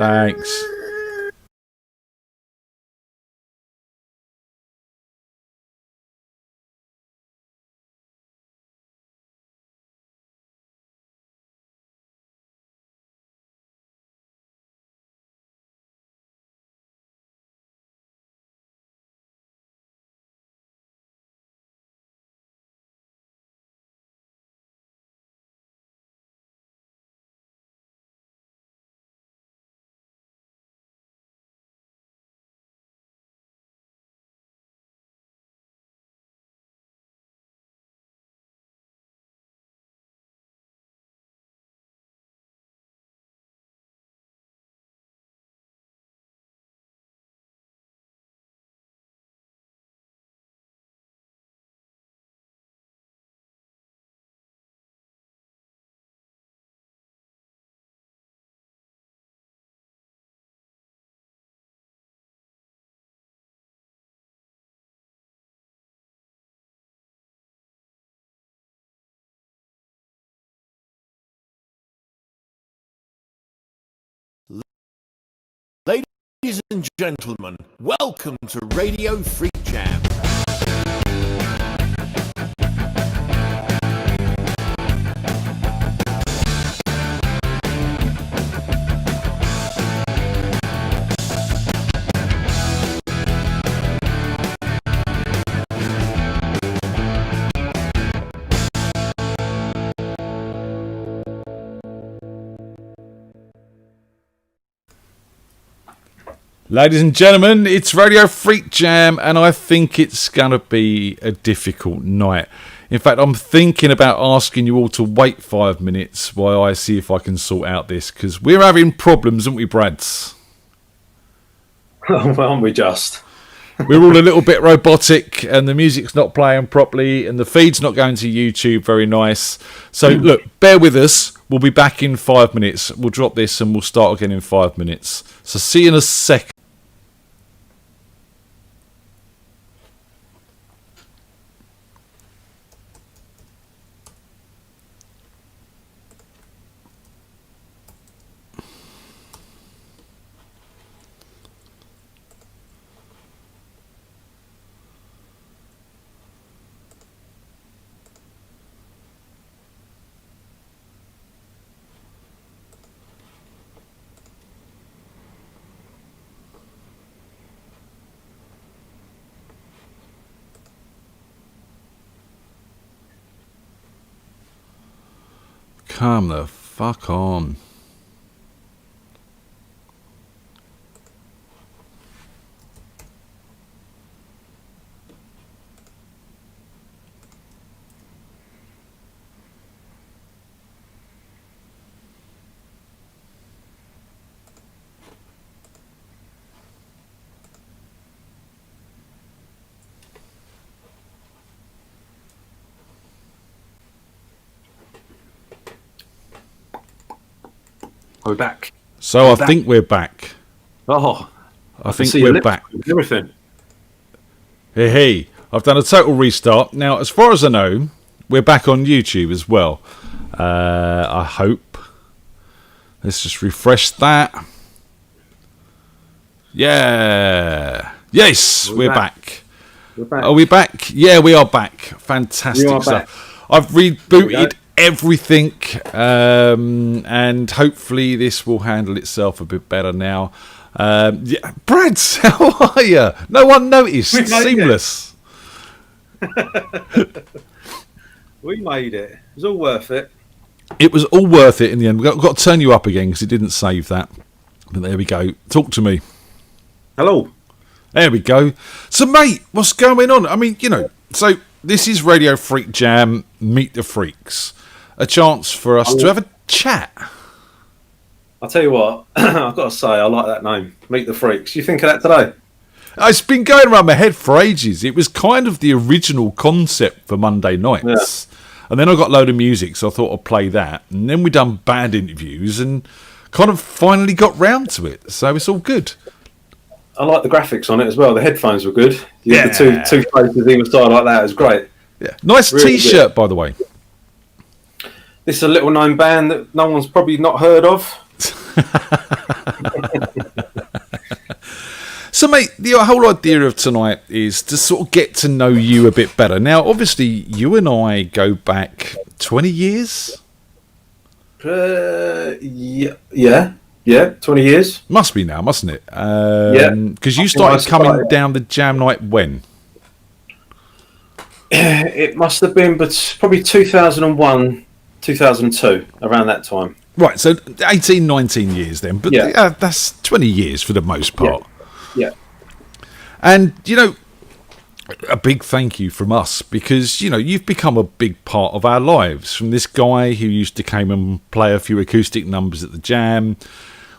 Thanks. Ladies and gentlemen, welcome to Radio FreakJam. Ladies and gentlemen, it's Radio FreakJam, and I think it's going to be a difficult night. In fact, I'm thinking about asking you all to wait 5 minutes while I see if I can sort out this, because we're having problems, aren't we, Brads? Well, aren't we just? We're all a little bit robotic, and the music's not playing properly, and the feed's not going to YouTube very nice. So, look, bear with us. We'll be back in 5 minutes. We'll drop this, and we'll start again in 5 minutes. So, see you in a second. Come the fuck on. We're back. So I think we're back. Oh, I think we're back. Everything. Hey, I've done a total restart. Now, as far as I know, we're back on YouTube as well. I hope. Let's just refresh that. Yeah. Yes, we're back. We're back. Are we back? Yeah, we are back. Fantastic You are stuff. I've rebooted everything, and hopefully this will handle itself a bit better now. Yeah, Brads, how are you? No one noticed. Seamless. We made it. It was all worth it. It was all worth it in the end. We've got to turn you up again because it didn't save that. But there we go. Talk to me. Hello. There we go. So, mate, what's going on? I mean, so this is Radio FreakJam, Meet the Freaks. A chance for us to have a chat. I'll tell you what, I've got to say, I like that name, Meet the Freaks. You think of that today? It's been going around my head for ages. It was kind of the original concept for Monday nights. Yeah. And then I got a load of music, so I thought I'd play that. And then we done band interviews and kind of finally got round to it. So it's all good. I like the graphics on it as well. The headphones were good. You had the two faces either side like that. It was great. Yeah, nice really T-shirt, good. By the way. This is a little known band that no one's probably not heard of. So, mate, the whole idea of tonight is to sort of get to know you a bit better. Now, obviously, you and I go back 20 years. Yeah, 20 years. Must be now, mustn't it? Yeah. Because you started coming down the jam night when? It must have been, but probably 2001, 2002, around that time. Right, so 18, 19 years then. But Yeah. that's 20 years for the most part. Yeah. And, you know, a big thank you from us because, you know, you've become a big part of our lives. From this guy who used to come and play a few acoustic numbers at the jam.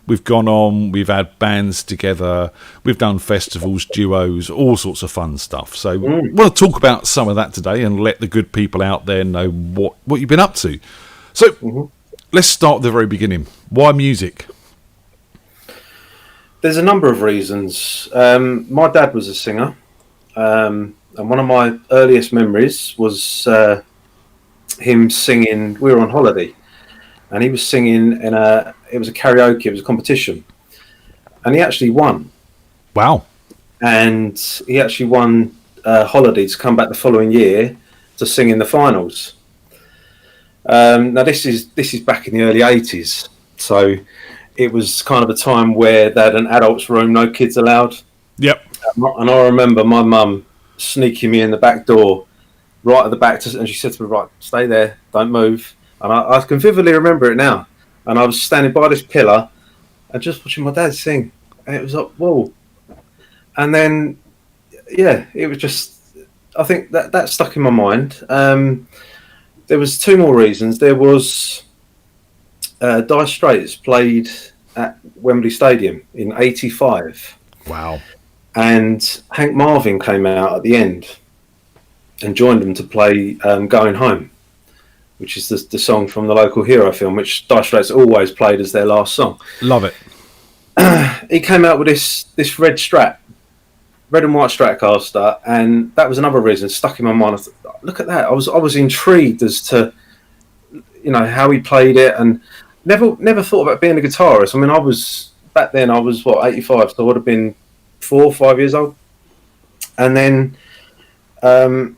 We've gone on, we've had bands together, we've done festivals, duos, all sorts of fun stuff. So we want to talk about some of that today and let the good people out there know what you've been up to. So let's start at the very beginning. Why music? There's a number of reasons. My dad was a singer, and one of my earliest memories was him singing. We were on holiday, and he was singing it was a karaoke, it was a competition, and he actually won. Wow. And he actually won a holiday to come back the following year to sing in the finals. Now this is back in the early 80s, so it was kind of a time where they had an adults room, no kids allowed. Yep. And I remember my mum sneaking me in the back door, right at the back, and she said to me, "Right, stay there, don't move." And I can vividly remember it now. And I was standing by this pillar and just watching my dad sing. And it was like, whoa. And then, yeah, it was just, I think that stuck in my mind. There was two more reasons. There was Dire Straits played at Wembley Stadium in '85. Wow. And Hank Marvin came out at the end and joined them to play Going Home, which is the song from the local hero film, which Dire Straits always played as their last song. Love it. He came out with this red and white Stratocaster, and that was another reason stuck in my mind. I thought, look at that! I was intrigued as to, you know, how he played it, and never thought about being a guitarist. I mean, back then I was 85, so I would have been 4 or 5 years old. And then the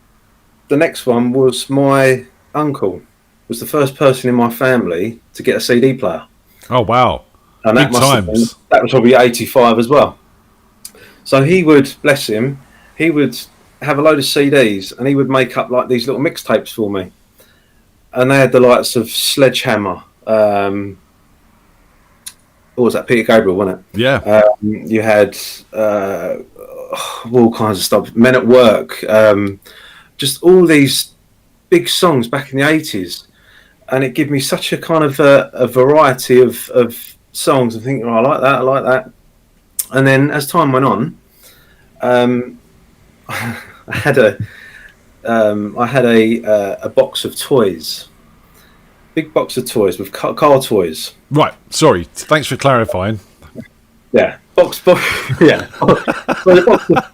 next one was my uncle was the first person in my family to get a CD player. Oh, wow. And that was probably 85 as well. So he would, bless him, he would have a load of CDs and he would make up like these little mixtapes for me. And they had the likes of Sledgehammer. What was that? Peter Gabriel, wasn't it? Yeah. You had all kinds of stuff. Men at Work. Just all these big songs back in the 80s. And it gave me such a kind of a variety of songs. I'm thinking, I like that. And then as time went on, I had a box of toys, big box of toys with car toys. Right. Sorry. Thanks for clarifying. Yeah, box. Yeah, so a box of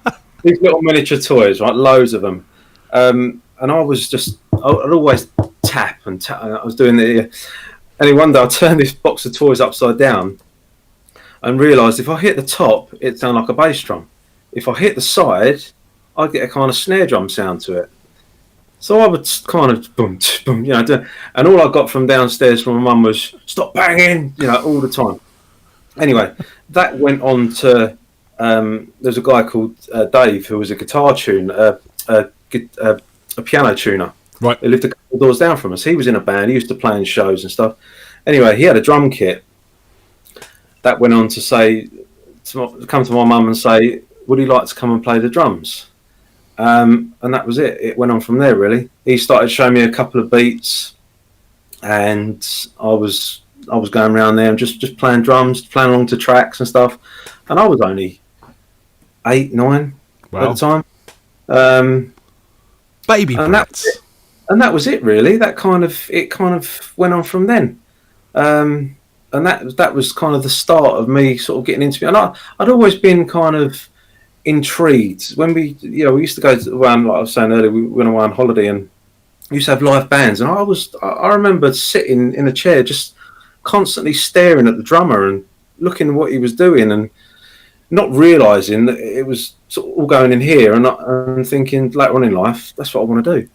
these little miniature toys, right? Loads of them. And I'd always tap. I was doing the. Anyway, one day I turned this box of toys upside down and realised if I hit the top, it sounded like a bass drum. If I hit the side, I'd get a kind of snare drum sound to it. So I would kind of boom, boom, you know, and all I got from downstairs from my mum was stop banging, you know, all the time. Anyway, that went on to there's a guy called Dave who was a guitar tuner, a piano tuner. Right. He lived a couple of doors down from us. He was in a band. He used to play in shows and stuff. Anyway, he had a drum kit. That went on to say, come to my mum and say, would he like to come and play the drums? And that was it. It went on from there, really. He started showing me a couple of beats, and I was going around there and just playing drums, playing along to tracks and stuff. And I was only 8, 9 at the time. Baby brats. And that was it, really. It kind of went on from then. And that was kind of the start of me sort of getting into it. And I'd always been kind of intrigued when we used to go around, like I was saying earlier, we went away on holiday and we used to have live bands. And I remember sitting in a chair just constantly staring at the drummer and looking at what he was doing and not realising that it was sort of all going in here, and thinking later on in life, that's what I want to do.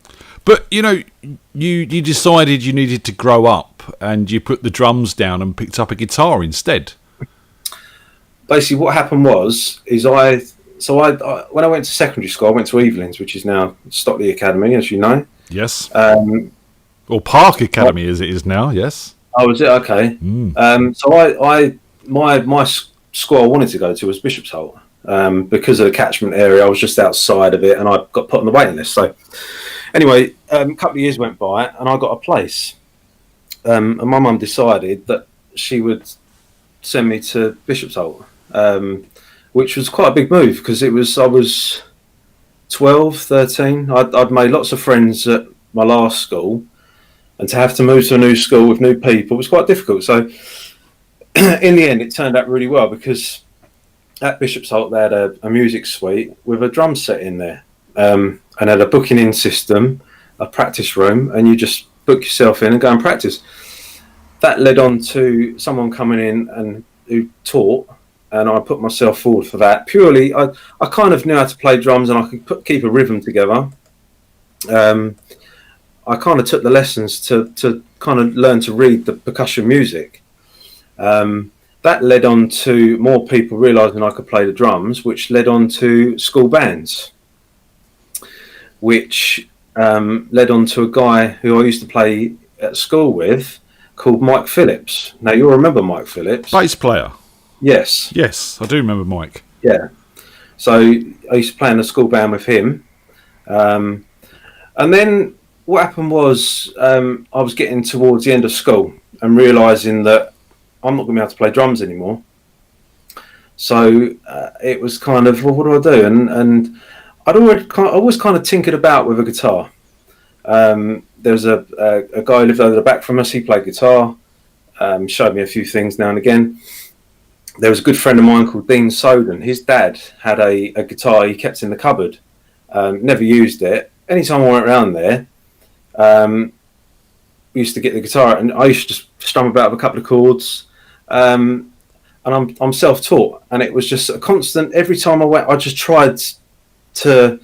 But, you know, you decided you needed to grow up and you put the drums down and picked up a guitar instead. Basically, what happened is I when I went to secondary school, I went to Evelyn's, which is now Stockley Academy, as you know. Yes. Or Park Academy, as it is now, yes. Oh, was it? Okay. So my school I wanted to go to was Bishop's Holt. Because of the catchment area, I was just outside of it, and I got put on the waiting list. So anyway, a couple of years went by, and I got a place. And my mum decided that she would send me to Bishop's Holt, which was quite a big move, because I was 12, 13. I'd made lots of friends at my last school, and to have to move to a new school with new people was quite difficult. So in the end, it turned out really well, because at Bishop's Holt they had a music suite with a drum set in there, and had a booking in system, a practice room, and you just book yourself in and go and practice. That led on to someone coming in and who taught, and I put myself forward for that. Purely, I kind of knew how to play drums, and I could keep a rhythm together. I kind of took the lessons to kind of learn to read the percussion music. That led on to more people realising I could play the drums, which led on to school bands, which led on to a guy who I used to play at school with, called Mike Phillips. Now, you'll remember Mike Phillips. Bass player. Yes. Yes, I do remember Mike. Yeah. So I used to play in a school band with him. And then what happened was I was getting towards the end of school and realising that I'm not going to be able to play drums anymore. So it was kind of, well, what do I do? And I'd always kind of tinkered about with a guitar. There was a guy who lived over the back from us. He played guitar, showed me a few things now and again. There was a good friend of mine called Dean Soden. His dad had a guitar he kept in the cupboard, never used it. Anytime I went around there, we used to get the guitar out, and I used to just strum about a couple of chords. And I'm self-taught, and it was just a constant. Every time I went, I just tried to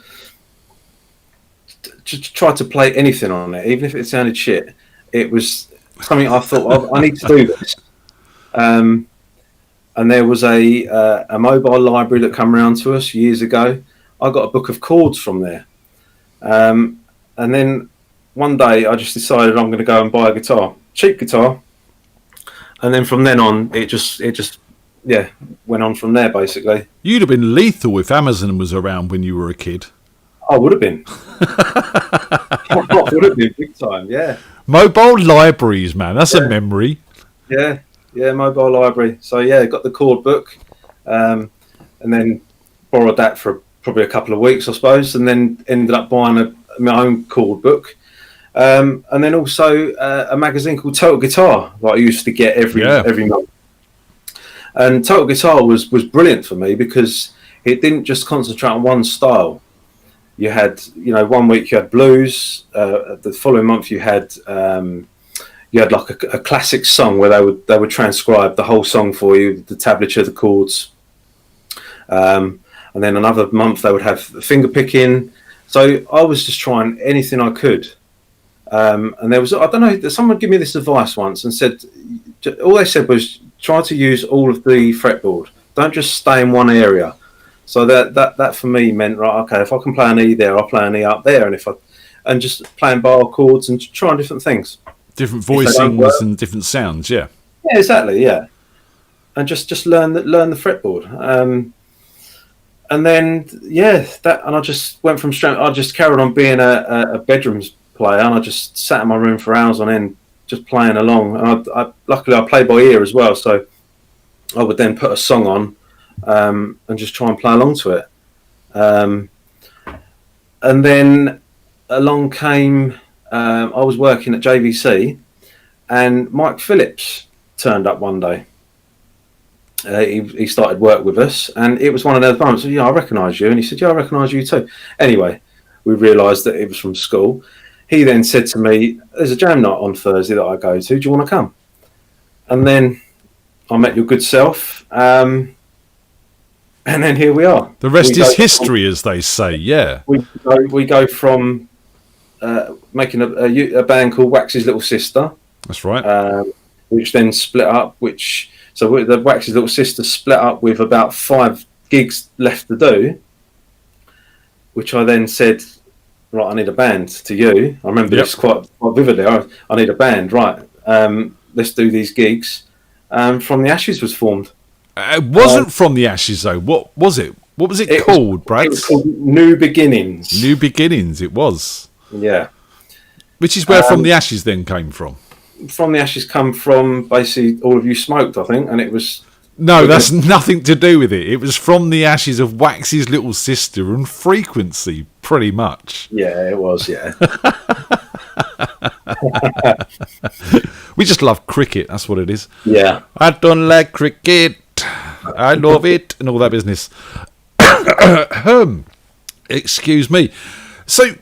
play anything on it, even if it sounded shit. It was something I thought, I need to do this. And there was a mobile library that came around to us years ago. I got a book of chords from there. And then one day I just decided I'm going to go and buy a guitar, cheap guitar. And then from then on, it just went on from there, basically. You'd have been lethal if Amazon was around when you were a kid. I would have been. I would have been big time, yeah. Mobile libraries, man, that's a memory. Yeah, mobile library. So yeah, got the chord book, and then borrowed that for probably a couple of weeks, I suppose, and then ended up buying my own chord book. And then also a magazine called Total Guitar that I used to get every month. And Total Guitar was brilliant for me because it didn't just concentrate on one style. You had, 1 week you had blues. The following month you had like a classic song where they would transcribe the whole song for you, the tablature, the chords. And then another month they would have finger picking. So I was just trying anything I could. And there was, I don't know, someone gave me this advice once and said, all they said was try to use all of the fretboard. Don't just stay in one area. So that for me meant, right, okay, if I can play an E there, I'll play an E up there. And just playing bar chords and trying different things. Different voicings and different sounds, yeah. Yeah, exactly, yeah. And just learn the fretboard. And then, and I just went from strength. I just carried on being a bedrooms player, and I just sat in my room for hours on end, just playing along. And luckily I play by ear as well, so I would then put a song on and just try and play along to it. And then along came, I was working at JVC, and Mike Phillips turned up one day. He started work with us, and it was one of those moments. Yeah, I recognise you, and he said, "Yeah, I recognise you too." Anyway, we realised that it was from school. He then said to me, "There's a jam night on Thursday that I go to. Do you want to come?" And then I met your good self, and then here we are. The rest is history, as they say. Yeah, we go from making a band called Wax's Little Sister. That's right. Which then split up. The Wax's Little Sister split up with about 5 gigs left to do. Which I then said, right, I need a band to you. I remember this quite vividly. I need a band, right? Let's do these gigs. From the Ashes was formed. It wasn't From the Ashes, though. What was it? What was it called, Brad? It was called New Beginnings. New Beginnings, it was. Yeah. Which is where From the Ashes then came from. From the Ashes come from basically All of You Smoked, I think, and it was... No, that's nothing to do with it. It was from the ashes of Wax's Little Sister and Frequency, pretty much. Yeah, it was, yeah. We just love cricket, that's what it is. Yeah. I don't like cricket, I love it, and all that business. Excuse me. So,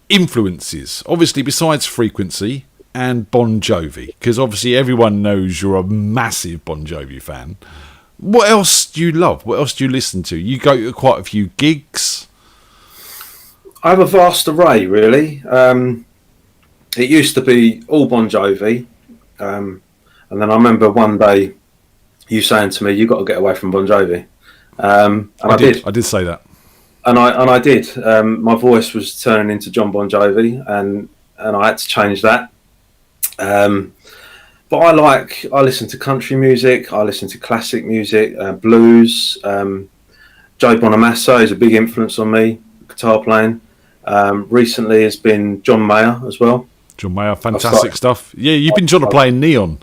influences. Obviously, besides Frequency and Bon Jovi, because obviously everyone knows you're a massive Bon Jovi fan. What else do you love? What else do you listen to? You go to quite a few gigs. I have a vast array, really. It used to be all Bon Jovi, and then I remember one day you saying to me, "You got to get away from Bon Jovi," and I did. I did say that, and I did. My voice was turning into John Bon Jovi, and I had to change that. But I listen to country music, I listen to classic music, blues. Joe Bonamassa is a big influence on me, guitar playing. Recently has been John Mayer as well. John Mayer, fantastic stuff. Yeah, you've been trying to play Neon.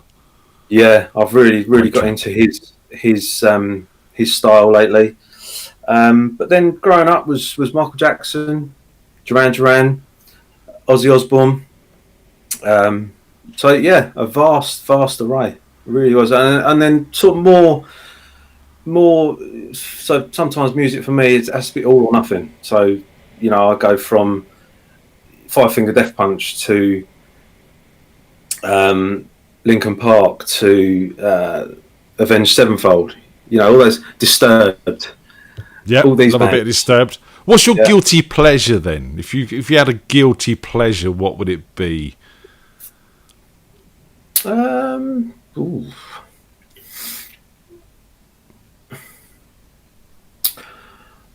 Yeah, I've really got into his style lately. But then growing up was Michael Jackson, Duran Duran, Ozzy Osbourne. So yeah, a vast array. It really was, and then sort of more. So sometimes music for me has to be all or nothing. So I go from Five Finger Death Punch to Linkin Park to Avenged Sevenfold. All those Disturbed. Yeah, all these love bands. A bit of Disturbed. What's your guilty pleasure then? If you had a guilty pleasure, what would it be?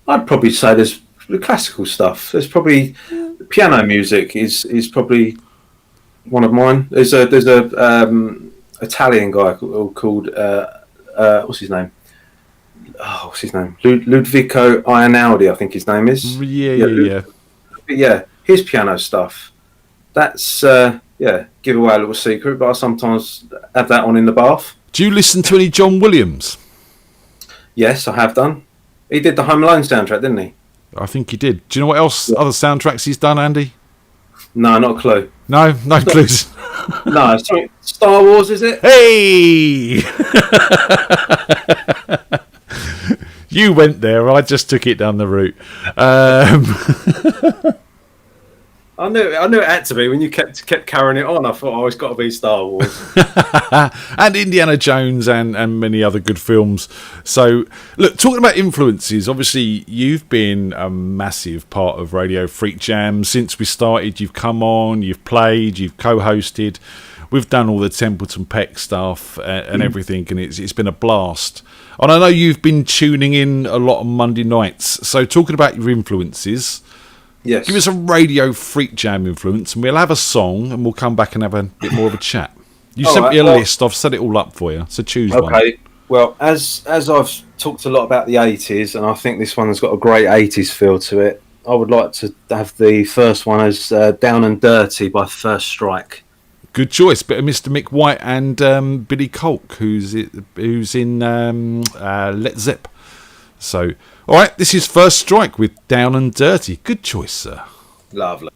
I'd probably say there's the classical stuff. There's probably piano music is probably one of mine. There's a Italian guy called what's his name? Ludovico Einaudi, I think his name is. Yeah. His piano stuff. That's give away a little secret, but I sometimes have that on in the bath. Do you listen to any John Williams? Yes, I have done. He did the Home Alone soundtrack, didn't he? I think he did. Do you know what else, other soundtracks he's done, Andy? No, not a clue. No clues. No, sorry. Star Wars, is it? Hey! You went there, I just took it down the route. I knew it had to be when you kept carrying it on. I thought, it's got to be Star Wars. And Indiana Jones and many other good films. So, look, talking about influences, obviously you've been a massive part of Radio Freak Jam since we started. You've come on, you've played, you've co-hosted. We've done all the Templeton Peck stuff and everything, and it's been a blast. And I know you've been tuning in a lot on Monday nights. So, talking about your influences... Yes. Give us a Radio Freak Jam influence, and we'll have a song, and we'll come back and have a bit more of a chat. You sent me a list. I've set it all up for you, so choose one. Okay. Well, as I've talked a lot about the 80s, and I think this one's got a great 80s feel to it, I would like to have the first one as Down and Dirty by First Strike. Good choice. Bit of Mr. Mick White and Billy Kolk, who's in Let Zepp. So, all right, this is First Strike with Down and Dirty. Good choice, sir. Lovely.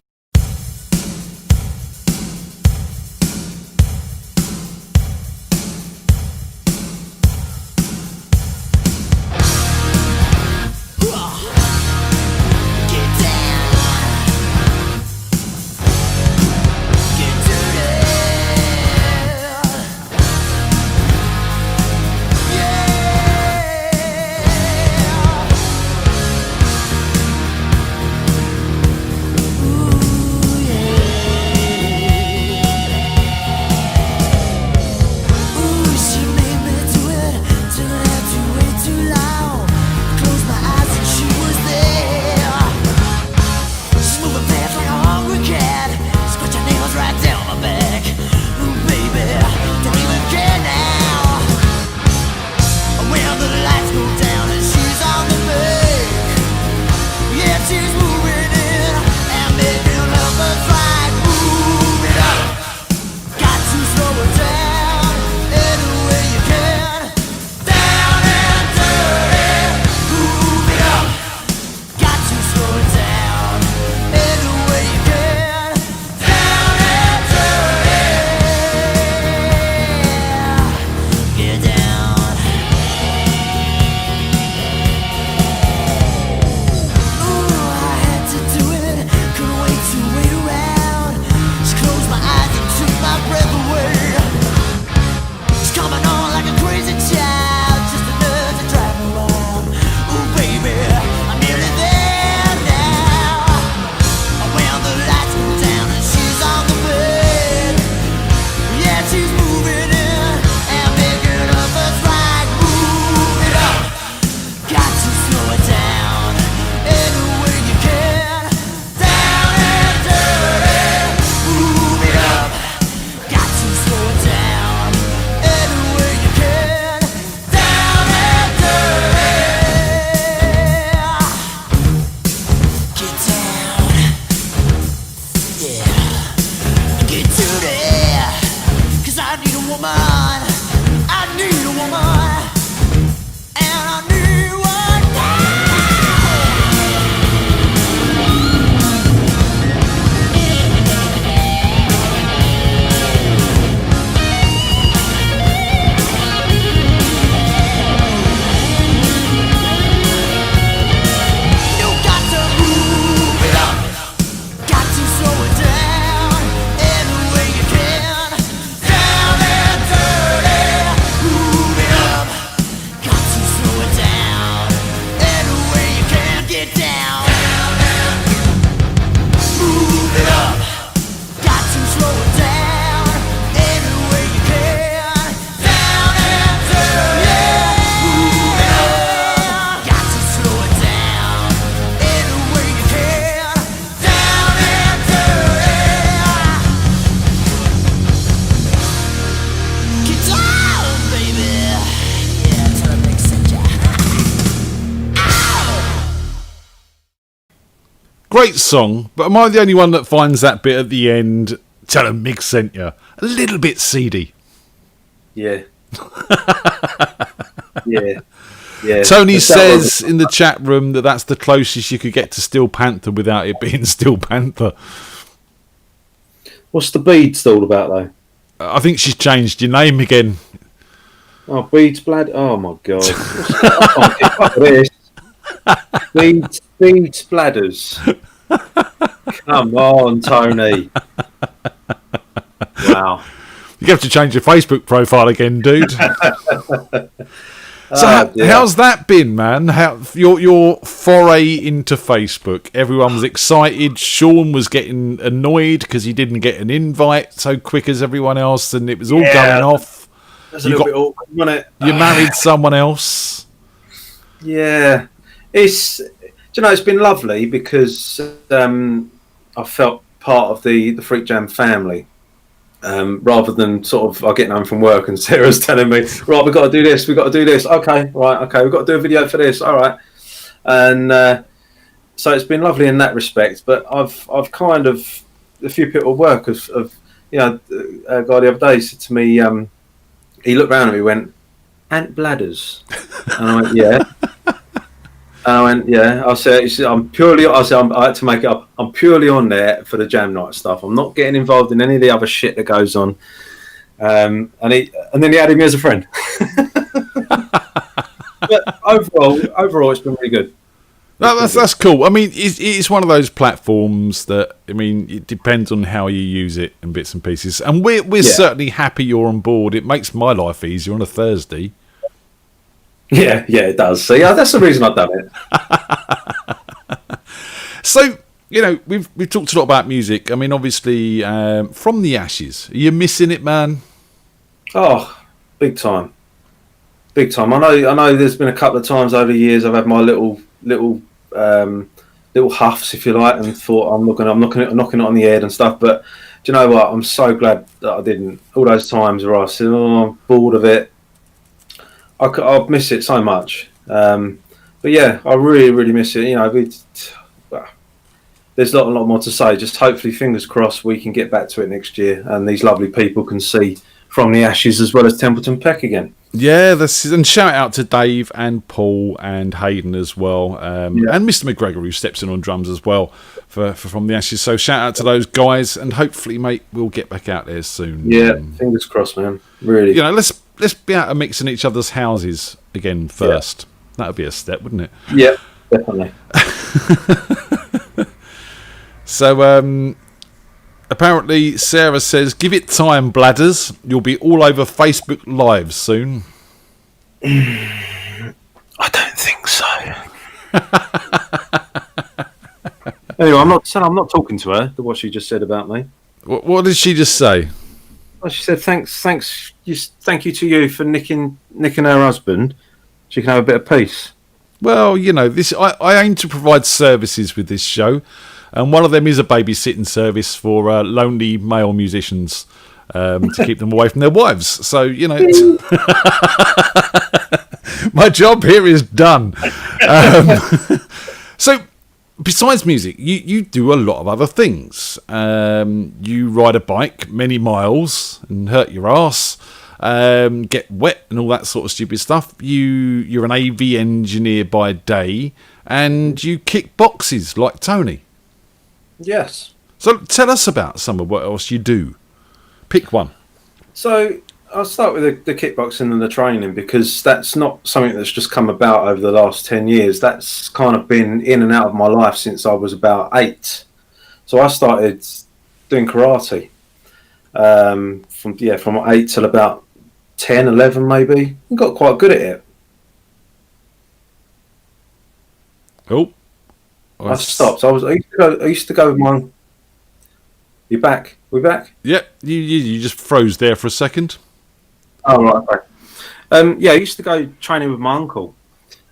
great song, but am I the only one that finds that bit at the end, tell them Mig sent you, a little bit seedy? Yeah. Yeah. Tony says in the chat room that that's the closest you could get to Steel Panther without it being Steel Panther. What's the beads all about, though? I think she's changed your name again. Oh, beads, blood. Oh my god! I can't keep up with this. Beads, bladders. Come on, Tony. Wow. You have to change your Facebook profile again, dude. So how's that been, man? How your foray into Facebook? Everyone was excited. Sean was getting annoyed because he didn't get an invite so quick as everyone else, and it was all going off. That's a little bit awkward, wasn't it? You married someone else. Yeah, it's it's been lovely because I felt part of the FreakJam family. Rather than sort of I getting home from work and Sarah's telling me, right, we've got to do this, okay, right, okay, we've got to do a video for this, all right, and so it's been lovely in that respect. But I've kind of, a few people at work have a guy the other day said to me, he looked round at me and went, "Ant bladders," and I went, yeah. I said, I had to make it up. I'm purely on there for the jam night stuff. I'm not getting involved in any of the other shit that goes on. And then he added me as a friend. But overall, it's been really good. That's cool. I mean, it's one of those platforms that, I mean, it depends on how you use it and bits and pieces. And we're certainly happy you're on board. It makes my life easier on a Thursday. Yeah, it does. So yeah, that's the reason I've done it. So, we've talked a lot about music. I mean, obviously, From the Ashes. Are you missing it, man? Oh, big time. I know. There's been a couple of times over the years I've had my little huffs, if you like, and thought I'm knocking it on the head and stuff. But do you know what? I'm so glad that I didn't. All those times where I said, "Oh, I'm bored of it." I'll miss it so much, but yeah, I really, really miss it. There's a lot more to say. Just hopefully, fingers crossed, we can get back to it next year, and these lovely people can see From the Ashes as well as Templeton Peck again. Yeah, and shout out to Dave and Paul and Hayden as well, and Mr. McGregor, who steps in on drums as well for From the Ashes. So shout out to those guys, and hopefully, mate, we'll get back out there soon. Yeah, fingers crossed, man. Really, let's be out of mixing each other's houses again first. Yeah. That would be a step, wouldn't it? Yeah, definitely. So, apparently, Sarah says, "Give it time, bladders. You'll be all over Facebook Live soon." I don't think so. Anyway, I'm not talking to her. What she just said about me. What did she just say? Well, she said, thank you to you for nicking her husband. She can have a bit of peace. Well, this I aim to provide services with this show, and one of them is a babysitting service for lonely male musicians to keep them away from their wives. So, my job here is done. So, besides music, you do a lot of other things. You ride a bike many miles and hurt your ass, get wet and all that sort of stupid stuff. You're an AV engineer by day, and you kick boxes like Tony. Yes. So tell us about some of what else you do. Pick one. So I'll start with the kickboxing and the training, because that's not something that's just come about over the last 10 years. That's kind of been in and out of my life since I was about 8. So I started doing karate from 8 till about 10, 11 maybe. I got quite good at it. Oh. I stopped. I used to go with my... You back? We back? Yep. You just froze there for a second. Oh, right. Okay. I used to go training with my uncle.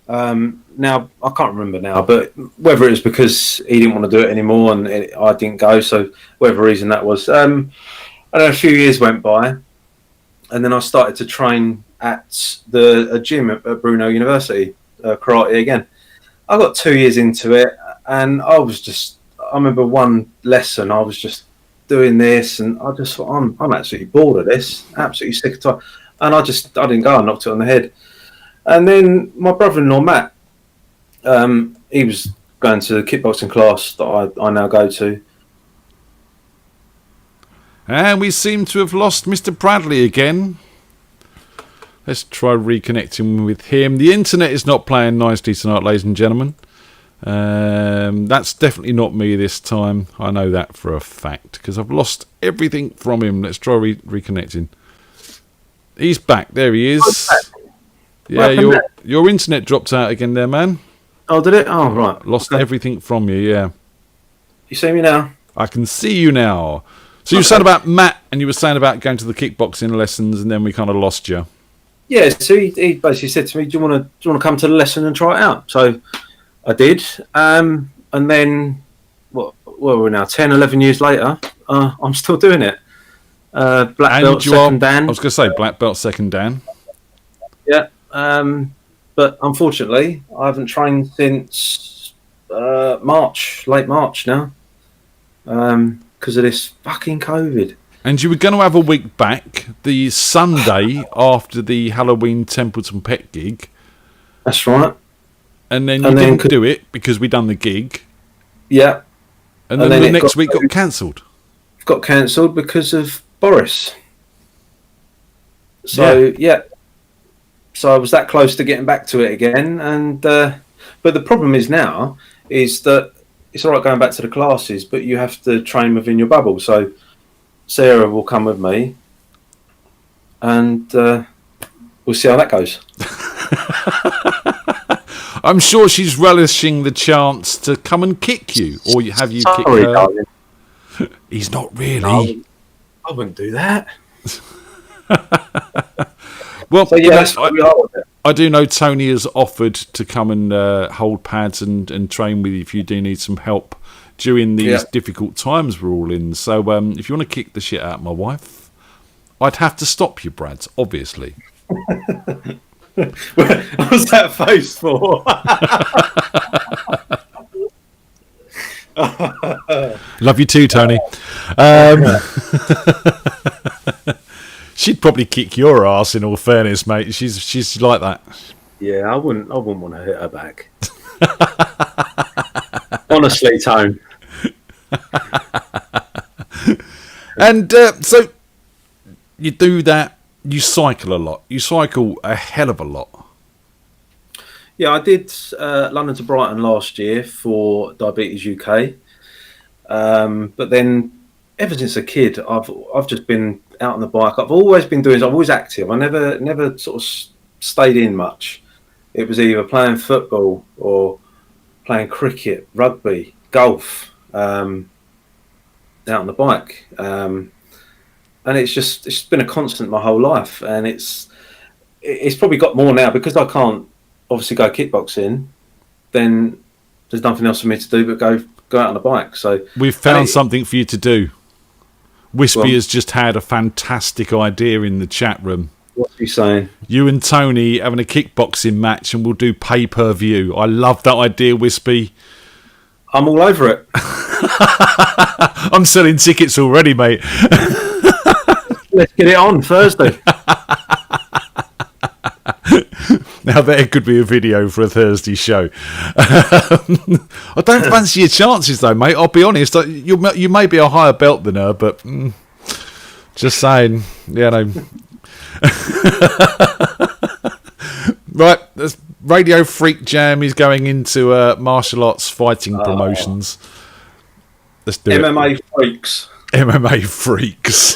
Now, I can't remember now, but whether it was because he didn't want to do it anymore and I didn't go, so whatever reason that was. And then a few years went by, and then I started to train at a gym at Brunel University, karate again. I got 2 years into it, and I was just I remember one lesson, I was just doing this, and I just thought, I'm absolutely bored of this, absolutely sick of time, and I didn't go. I knocked it on the head, and then my brother-in-law Matt, he was going to the kickboxing class that I now go to. And we seem to have lost Mr. Bradley again. Let's try reconnecting with him. The internet is not playing nicely tonight, ladies and gentlemen. That's definitely not me this time. I know that for a fact because I've lost everything from him. Let's try reconnecting. He's back. There he is. Yeah, your internet dropped out again there, man. Oh, did it? Oh, right. Lost everything from you, yeah. You see me now? I can see you now. So you were saying about Matt, and you were saying about going to the kickboxing lessons, and then we kind of lost you. Yeah, so he basically said to me, do you want to come to the lesson and try it out? So I did. And then, what were we now, 10, 11 years later, I'm still doing it. Black belt, second Dan. I was going to say black belt, second Dan. Yeah. But unfortunately, I haven't trained since late March now, because of this fucking COVID. And you were going to have a week back the Sunday after the Halloween Templeton Pet gig. That's right. And then you didn't do it because we done the gig. Yeah. And then the next week got cancelled. Got cancelled because of Boris. So, yeah. So I was that close to getting back to it again. And but the problem is now is that it's all right going back to the classes, but you have to train within your bubble. So Sarah will come with me, and we'll see how that goes. I'm sure she's relishing the chance to come and kick you, or have you kicked her? Darling. He's not really. No, I wouldn't do that. Well, so, yeah, that's what we are with it. I do know Tony has offered to come and hold pads and train with you if you do need some help during these difficult times we're all in. So if you want to kick the shit out of my wife, I'd have to stop you, Brads, obviously. What was that face for? Love you too, Tony. She'd probably kick your ass, in all fairness, mate. She's like that. Yeah, I wouldn't want to hit her back. Honestly, Tone. And so you do that. You cycle a lot. You cycle a hell of a lot. Yeah, I did London to Brighton last year for Diabetes UK. But then, ever since a kid, I've just been out on the bike. I've always been doing. I'm always active. I never sort of stayed in much. It was either playing football or playing cricket, rugby, golf, out on the bike. And it's been a constant my whole life. And it's probably got more now because I can't obviously go kickboxing. Then there's nothing else for me to do but go out on the bike. So we've found something for you to do. Wispy has just had a fantastic idea in the chat room. What's he saying? You and Tony having a kickboxing match and we'll do pay-per-view. I love that idea, Wispy. I'm all over it. I'm selling tickets already, mate. Let's get it on Thursday. Now there could be a video for a Thursday show. I don't fancy your chances though, mate. I'll be honest. You may be a higher belt than her, but just saying. Yeah, no. Right, Radio FreakJam is going into martial arts fighting promotions. Let's do MMA Freaks. MMA Freaks.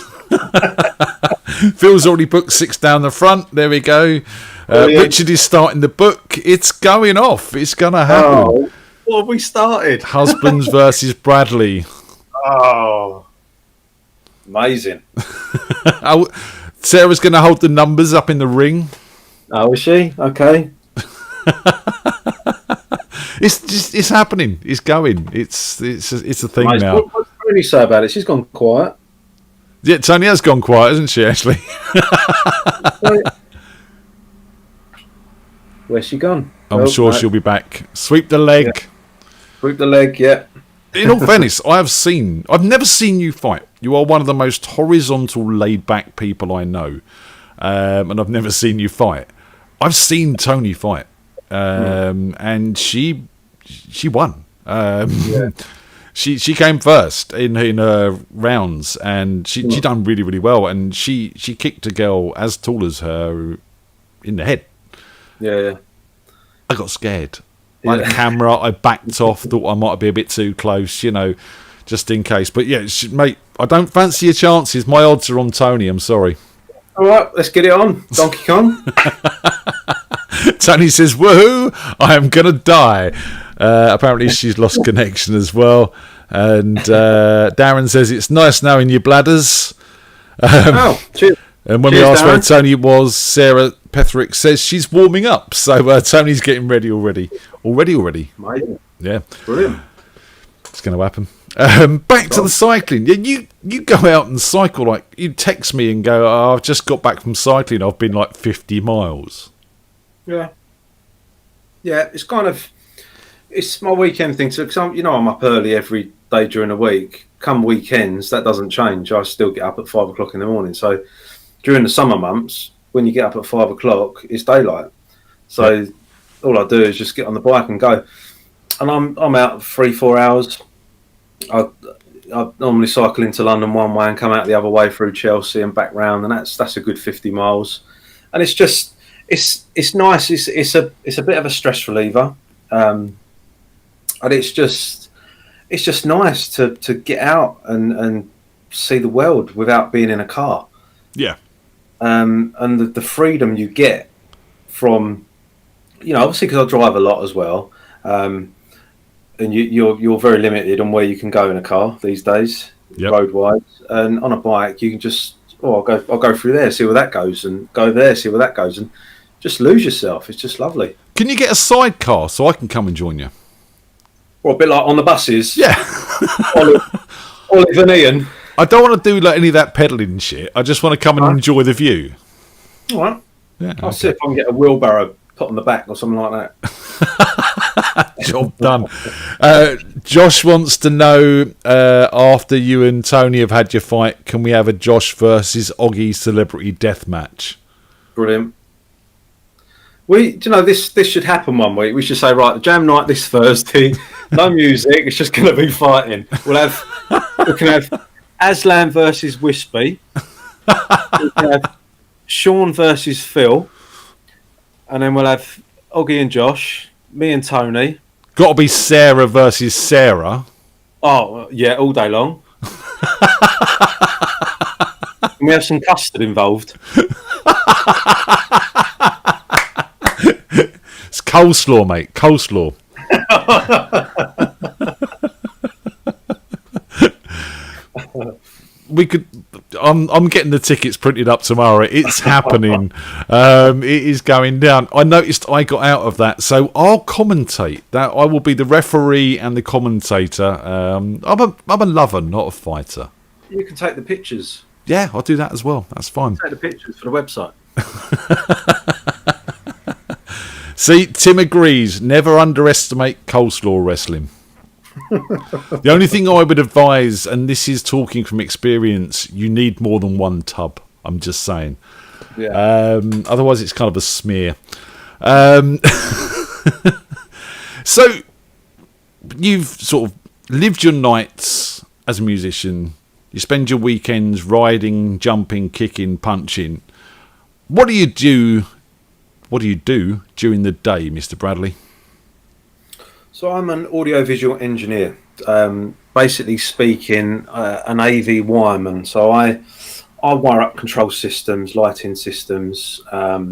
Phil's already booked 6 down the front. There we go. Richard is starting the book. It's going off. It's going to happen. Oh, what have we started? Husbands versus Bradley. Oh, amazing. Sarah's going to hold the numbers up in the ring. Oh, is she? Okay. It's happening. It's going. It's a thing nice. now. What's Tony say about it? She's gone quiet. Yeah, Tony has gone quiet, hasn't she, actually? Where's she gone? I'm sure she'll be back. Sweep the leg. Yeah. Sweep the leg, yeah. in all fairness, I've never seen you fight. You are one of the most horizontal, laid-back people I know, and I've never seen you fight. I've seen Tony fight, and she won. She came first in her rounds, and she done really, really well. And she kicked a girl as tall as her in the head. Yeah. I got scared. I had a camera. I backed off. Thought I might be a bit too close, just in case. But yeah, mate, I don't fancy your chances. My odds are on Tony. I'm sorry. All right, let's get it on, Donkey Kong. Tony says, "Woohoo! I am gonna die." Apparently, she's lost connection as well. And Darren says, "It's nice knowing your bladders." Cheers. And when Cheers, we asked where Darren. Tony was, Sarah Petherick says she's warming up. So Tony's getting ready already. Already. Amazing. Yeah, Brilliant. it's going to happen. Back to the cycling. Yeah, you go out and cycle. Like, you text me and go, "Oh, I've just got back from cycling. I've been like 50 miles." Yeah. Yeah, it's my weekend thing. So, I'm up early every day during the week. Come weekends, that doesn't change. I still get up at 5 o'clock in the morning. So during the summer months, when you get up at 5 o'clock, it's daylight. So all I do is just get on the bike and go. And I'm out 3-4 hours. I normally cycle into London one way and come out the other way through Chelsea and back round, and that's a good 50 miles. And it's just it's nice. It's a bit of a stress reliever, and it's just nice to get out and see the world without being in a car. Yeah. And the freedom you get from, obviously because I drive a lot as well, and you're very limited on where you can go in a car these days, road-wise. And on a bike, you can just, I'll go through there, see where that goes, and go there, see where that goes, and just lose yourself. It's just lovely. Can you get a sidecar so I can come and join you? Or a bit like on the buses. Yeah. Olive and Ian. I don't want to do like any of that pedalling shit. I just want to come and enjoy the view. All right. Yeah, I'll see if I can get a wheelbarrow put on the back or something like that. Job done. Josh wants to know, after you and Tony have had your fight, can we have a Josh versus Oggy celebrity death match? Brilliant. This should happen one week. We should say, right, the jam night this Thursday, no music, it's just going to be fighting. We can have Aslan versus Wispy. We can have Sean versus Phil. And then we'll have Oggy and Josh, me and Tony. Got to be Sarah versus Sarah. Oh, yeah, all day long. And we have some custard involved. It's coleslaw, mate. Coleslaw. We could. I'm getting the tickets printed up tomorrow. It's happening. It is going down. I noticed I got out of that, so I'll commentate. That I will be the referee and the commentator. I'm a lover, not a fighter. You can take the pictures. Yeah, I'll do that as well. That's fine. Take the pictures for the website. See, Tim agrees. Never underestimate coleslaw wrestling. The only thing I would advise, and this is talking from experience, you need more than one tub. I'm just saying. Yeah. Otherwise, it's kind of a smear. So, you've sort of lived your nights as a musician. You spend your weekends riding, jumping, kicking, punching. What do you do? What do you do during the day, Mr. Bradley? So I'm an audiovisual engineer, basically speaking, an AV wireman. So I wire up control systems, lighting systems, audio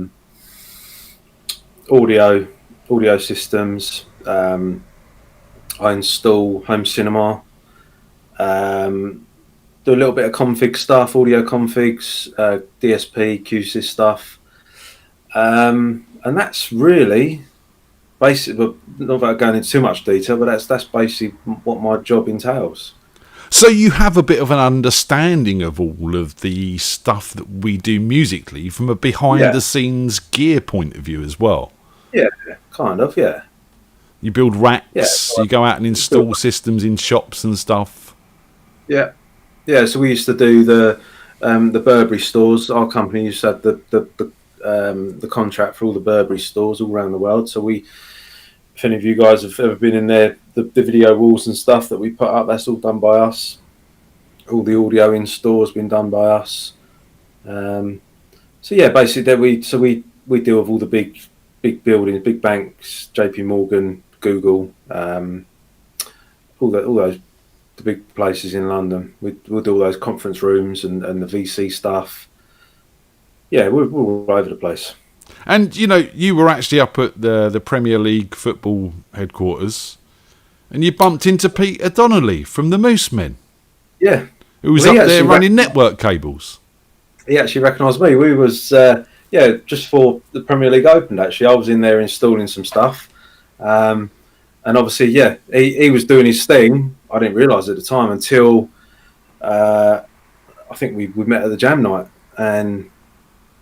systems. I install home cinema. Do a little bit of config stuff, audio configs, DSP, QSys stuff. And that's really basically, not about going into too much detail, but that's basically what my job entails. So you have a bit of an understanding of all of the stuff that we do musically from a behind-the-scenes gear point of view as well. Yeah, kind of, yeah. You build racks. Yeah. You go out and install systems in shops and stuff. Yeah, yeah. So we used to do the Burberry stores. Our company used to have the contract for all the Burberry stores all around the world. So if any of you guys have ever been in there, the video walls and stuff that we put up, that's all done by us. All the audio in stores been done by us. So yeah, basically we deal with all the big buildings, big banks, JP Morgan, Google, all those the big places in London. We'll do all those conference rooms and the VC stuff. Yeah, we're all over the place. And you were actually up at the Premier League football headquarters, and you bumped into Peter Donnelly from the Moose Men. Yeah, who was up there running network cables. He actually recognised me. We was just before the Premier League opened. Actually, I was in there installing some stuff, and obviously, he was doing his thing. I didn't realise at the time until I think we met at the Jam night, and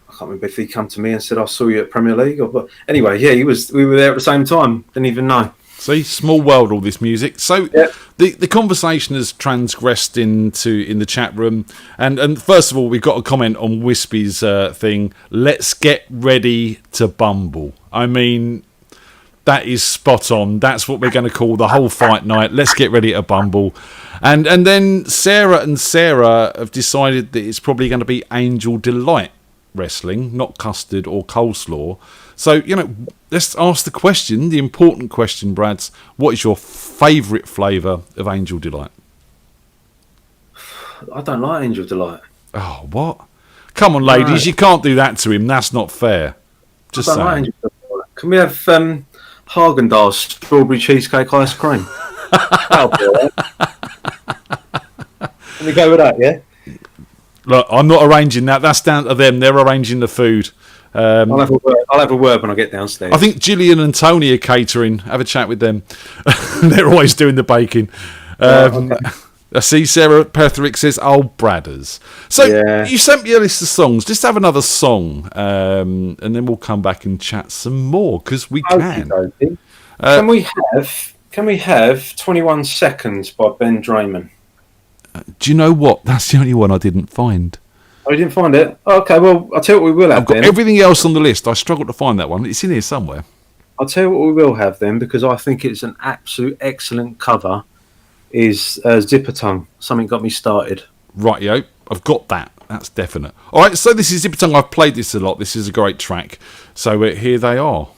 I can't remember if he come to me and said, "I saw you at Premier League." But anyway, we were there at the same time. Didn't even know. See, small world, all this music. So the conversation has transgressed in the chat room, and first of all, we've got a comment on Wispy's thing. Let's get ready to bumble. I mean, that is spot on. That's what we're going to call the whole fight night. Let's get ready to bumble. And then Sarah have decided that it's probably going to be Angel Delight wrestling, not custard or coleslaw. So, let's ask the question, the important question, Brads. What is your favourite flavour of Angel Delight? I don't like Angel Delight. Oh, what? Come on, ladies, you can't do that to him. That's not fair. Just saying. Like Angel Delight. Can we have Haagen-Dazs strawberry cheesecake ice cream? That'll be all right. Can we go with that, yeah? Look, I'm not arranging that. That's down to them. They're arranging the food. I'll have a word when I get downstairs. I think Gillian and Tony are catering. Have a chat with them. They're always doing the baking. Okay. I see Sarah Petherick says, Bradders. So you sent me a list of songs. Just have another song, and then we'll come back and chat some more, because we can. Can we have 21 Seconds by Ben Draymond? Do you know what? That's the only one I didn't find. Oh, you didn't find it? Oh, okay, well, I'll tell you what we will have. I've got everything else on the list. I struggled to find that one. It's in here somewhere. I'll tell you what we will have then, because I think it's an absolute excellent cover, is Zipper Tongue. Something Got Me Started. Rightio. I've got that. That's definite. All right, so this is Zipper Tongue. I've played this a lot. This is a great track. So here they are.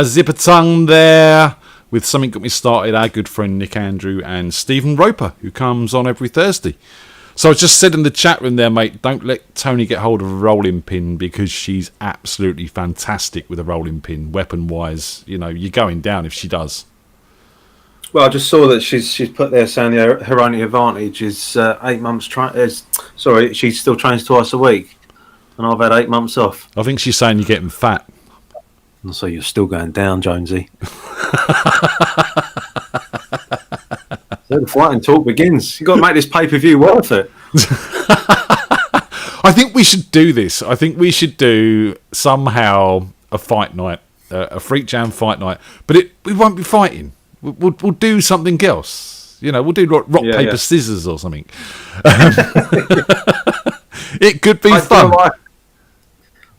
Zipper tongue there with Something Got Me Started, our good friend Nick Andrew and Stephen Roper, who comes on every Thursday. So I just said in the chat room there, mate, don't let Tony get hold of a rolling pin, because she's absolutely fantastic with a rolling pin, weapon-wise. You know, you're going down if she does. Well, I just saw that she's put there saying her only advantage is 8 months. She still trains twice a week, and I've had 8 months off. I think she's saying you're getting fat. And so you're still going down, Jonesy. So the fighting talk begins. You've got to make this pay-per-view worth it. I think we should do this. I think we should do somehow a fight night, a Freak Jam fight night. But we won't be fighting. We'll do something else. You know, we'll do rock paper, scissors or something. It could be fun.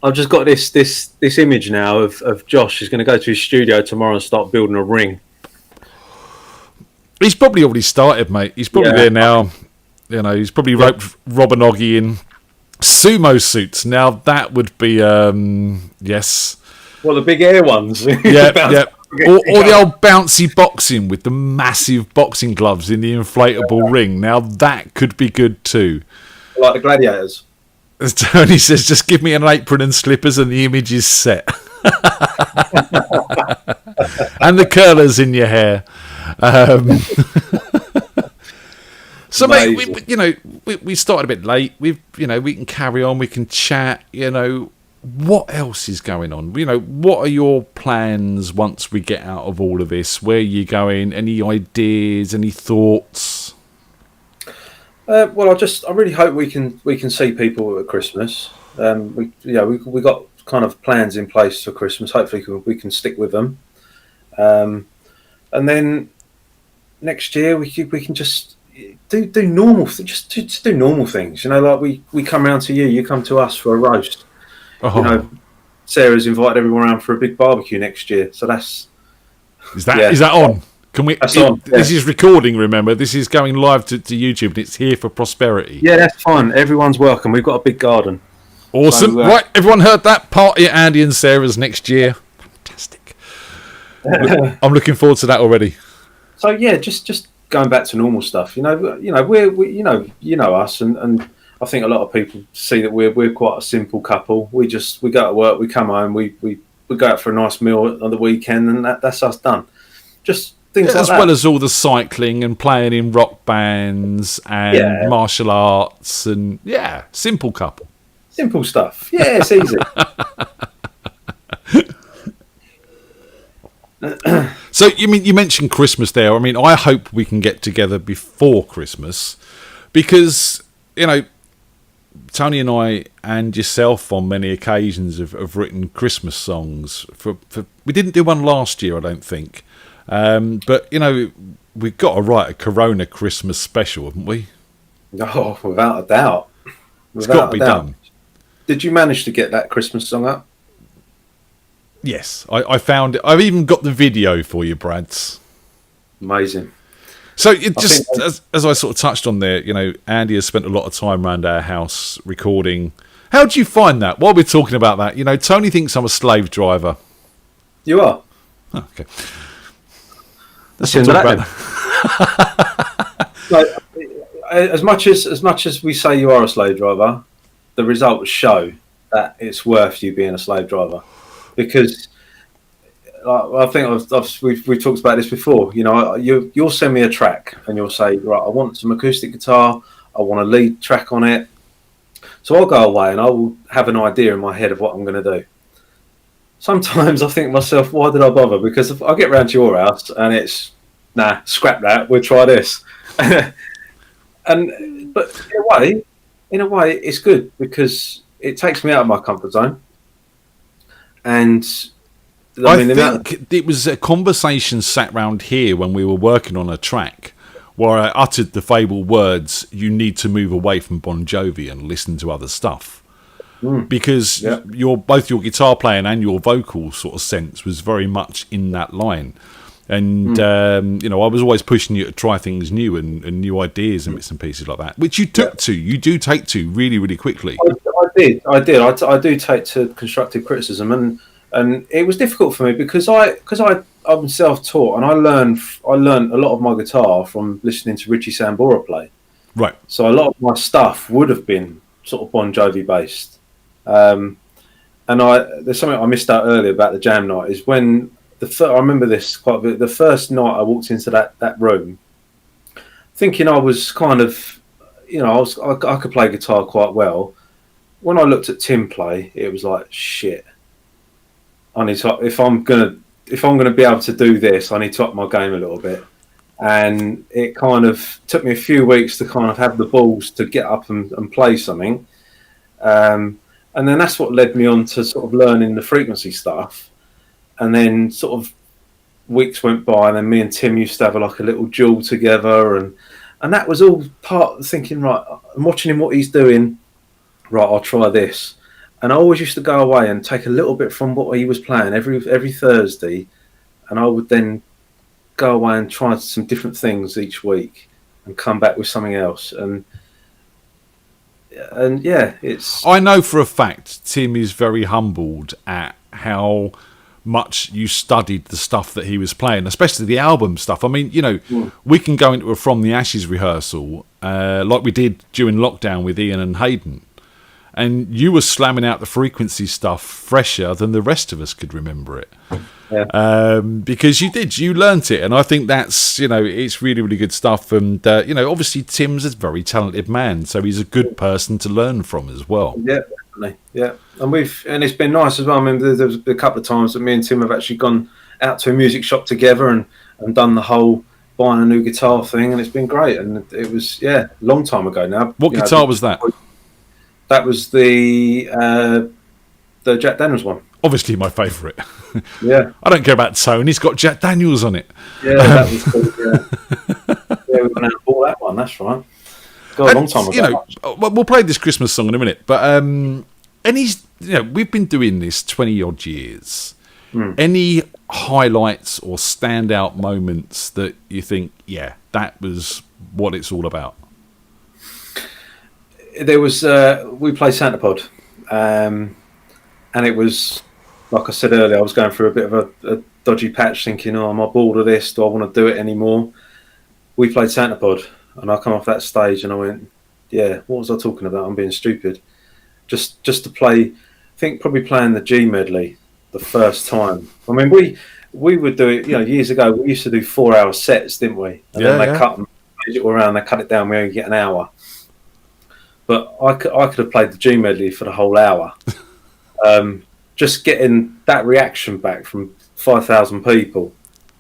I've just got this image now of Josh. He's going to go to his studio tomorrow and start building a ring. He's probably already started, mate. He's probably there now. You know, he's probably roped Rob and Oggy in sumo suits. Now that would be yes. Well, the big air ones. Yeah. Or the old bouncy boxing with the massive boxing gloves in the inflatable ring. Now that could be good too. Like the gladiators. As Tony says, just give me an apron and slippers and the image is set. And the curlers in your hair. So, mate, we started a bit late. We can carry on. We can chat. You know, what else is going on? You know, what are your plans once we get out of all of this? Where are you going? Any ideas? Any thoughts? Well, I really hope we can see people at Christmas. We got kind of plans in place for Christmas. Hopefully, we can stick with them. And then next year we can just do normal, just do normal things. You know, like we come round to you, you come to us for a roast. Oh. You know, Sarah's invited everyone around for a big barbecue next year. So is that on? Can we? That's on. Yeah. This is recording. Remember, this is going live to YouTube, and it's here for prosperity. Yeah, that's fine. Everyone's welcome. We've got a big garden. Awesome. So, right, everyone heard that? Party at Andy and Sarah's next year. Fantastic. I'm looking forward to that already. So yeah, just going back to normal stuff. You know, we're us, and I think a lot of people see that we're quite a simple couple. We go to work, we come home, we go out for a nice meal on the weekend, and that's us done. Just things like that. As well as all the cycling and playing in rock bands and martial arts and simple couple. Simple stuff. Yeah, it's easy. So you mentioned Christmas there. I mean, I hope we can get together before Christmas, because Tony and I and yourself on many occasions have written Christmas songs. For we didn't do one last year, I don't think, but we've got to write a Corona Christmas special, haven't we? Oh, without a doubt. It's got to be done. Did you manage to get that Christmas song up? Yes, I found it. I've even got the video for you, Brads. Amazing. So as I sort of touched on there, Andy has spent a lot of time around our house recording. How do you find that? While we're talking about that, Tony thinks I'm a slave driver. You are. Oh, okay. Let's talk about that. As much as we say you are a slave driver, the results show that it's worth you being a slave driver. Because I think we've talked about this before. You'll send me a track and you'll say, right, I want some acoustic guitar, I want a lead track on it. So I'll go away and I will have an idea in my head of what I'm going to do. Sometimes I think to myself, why did I bother? Because if I get round to your house and it's, nah, scrap that, we'll try this. But in a way, it's good because it takes me out of my comfort zone. And I think it was a conversation sat round here when we were working on a track where I uttered the fabled words, "You need to move away from Bon Jovi and listen to other stuff." Because both your guitar playing and your vocal sort of sense was very much in that line. And, I was always pushing you to try things new and new ideas and bits and pieces like that, which you do take to really, really quickly. I did. I do take to constructive criticism. and it was difficult for me because I'm self-taught, and I learned a lot of my guitar from listening to Richie Sambora play. Right. So a lot of my stuff would have been sort of Bon Jovi based. And there's something I missed out earlier about the jam night is when I remember this quite a bit. The first night I walked into that room, thinking I was kind of, I could play guitar quite well. When I looked at Tim play, it was like shit. I need to if I'm gonna be able to do this, I need to up my game a little bit. And it kind of took me a few weeks to kind of have the balls to get up and play something. And then that's what led me on to sort of learning the frequency stuff. And then sort of weeks went by, and then me and Tim used to have like a little duel together, and that was all part of thinking, right, I'm watching him what he's doing, right, I'll try this. And I always used to go away and take a little bit from what he was playing every Thursday, and I would then go away and try some different things each week and come back with something else. And yeah, it's... I know for a fact Tim is very humbled at how much you studied the stuff that he was playing, especially the album stuff. I mean, we can go into a From the Ashes rehearsal like we did during lockdown with Ian and Hayden, and you were slamming out the frequency stuff fresher than the rest of us could remember it. Yeah. Because you learnt it, and I think that's, it's really, really good stuff. And obviously Tim's a very talented man, so he's a good person to learn from as well. Yeah, definitely. Yeah, and it's been nice as well. I mean, there's a couple of times that me and Tim have actually gone out to a music shop together and done the whole buying a new guitar thing, and it's been great. And it was a long time ago now. What guitar was that? That was the Jack Daniels one. Obviously my favourite. Yeah. I don't care about tone. He's got Jack Daniels on it. Yeah, that was cool. Yeah, we went out and bought that one. That's right. God, a long time ago. We'll play this Christmas song in a minute. But we've been doing this 20 odd years. Any highlights or standout moments that you think, that was what it's all about? There was we played Santa Pod, and it was, like I said earlier, I was going through a bit of a dodgy patch, thinking, am I bored of this? Do I want to do it anymore? We played Santa Pod, and I come off that stage and I went, what was I talking about? I'm being stupid. Just to play, I think probably playing the G medley the first time. I mean, we would do it, years ago, we used to do 4-hour sets, didn't we? And then they cut them around, they cut it down, we only get an hour. But I could have played the G medley for the whole hour. Just getting that reaction back from 5,000 people.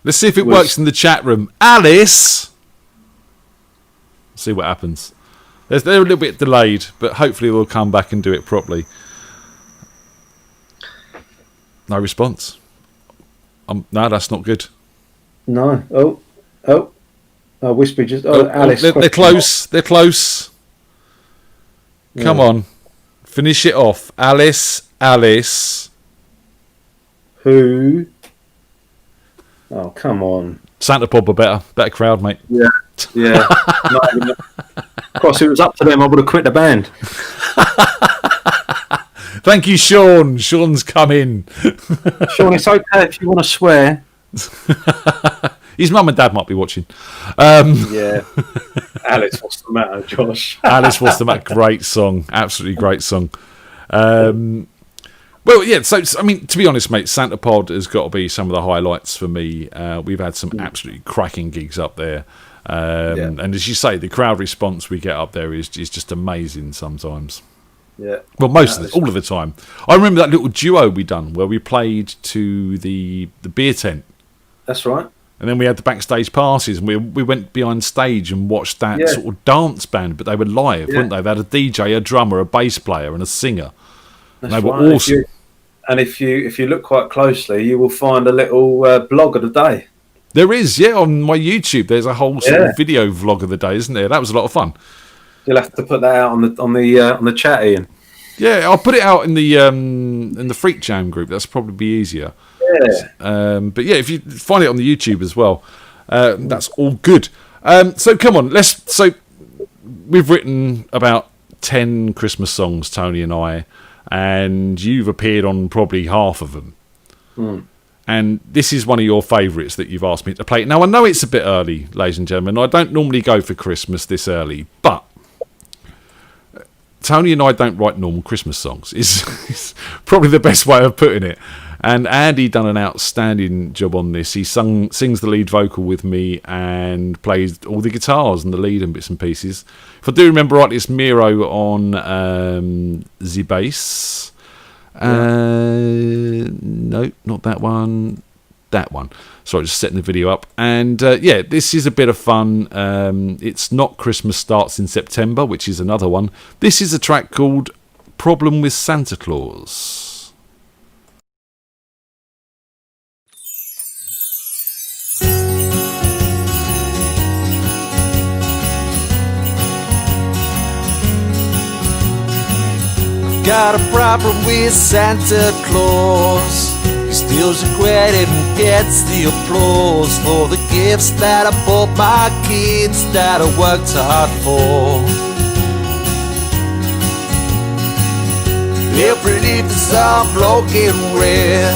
Let's see if it works in the chat room. Alice! See what happens. They're a little bit delayed, but hopefully we'll come back and do it properly. No response. No, that's not good. No. Oh, Whisper just... Alice. They're close. They're close. Come on. Finish it off. Alice. Who? Oh, come on. Santa Pod were better crowd, mate. Yeah. Of course, if it was up to them, I would have quit the band. Thank you, Sean. Sean's come in. Sean, it's okay if you want to swear. His mum and dad might be watching. Yeah. Alice, what's the matter, Josh? Alice, what's the matter? Great song. Absolutely great song. Well, yeah, so, I mean, to be honest, mate, Santa Pod has got to be some of the highlights for me. We've had some absolutely cracking gigs up there. And as you say, the crowd response we get up there is just amazing sometimes. Yeah. Well, all of the time. I remember that little duo we done where we played to the beer tent. That's right. And then we had the backstage passes, and we went behind stage and watched that sort of dance band, but they were live, weren't they? They had a DJ, a drummer, a bass player, and a singer. That's and they were awesome. If you look quite closely, you will find a little blog of the day. There is, on my YouTube. There's a whole sort of video vlog of the day, isn't there? That was a lot of fun. You'll have to put that out on the chat, Ian. Yeah, I'll put it out in the FreakJam group. That's probably easier. Yeah. But yeah, if you find it on the YouTube as well, that's all good. So come on, so we've written about 10 Christmas songs, Tony and I, and you've appeared on probably half of them. And this is one of your favourites that you've asked me to play. Now, I know it's a bit early, ladies and gentlemen. I don't normally go for Christmas this early, but Tony and I don't write normal Christmas songs. Is probably the best way of putting it. And Andy done an outstanding job on this. He sings the lead vocal with me and plays all the guitars and the lead and bits and pieces. If I do remember right, it's Miro on the bass. No, not that one. That one. Sorry, just setting the video up. And this is a bit of fun. It's Not Christmas Starts in September, which is another one. This is a track called Problem with Santa Claus. Got a problem with Santa Claus. He steals your credit and gets the applause for the gifts that I bought my kids that I worked hard for. Every leaf is all broken red.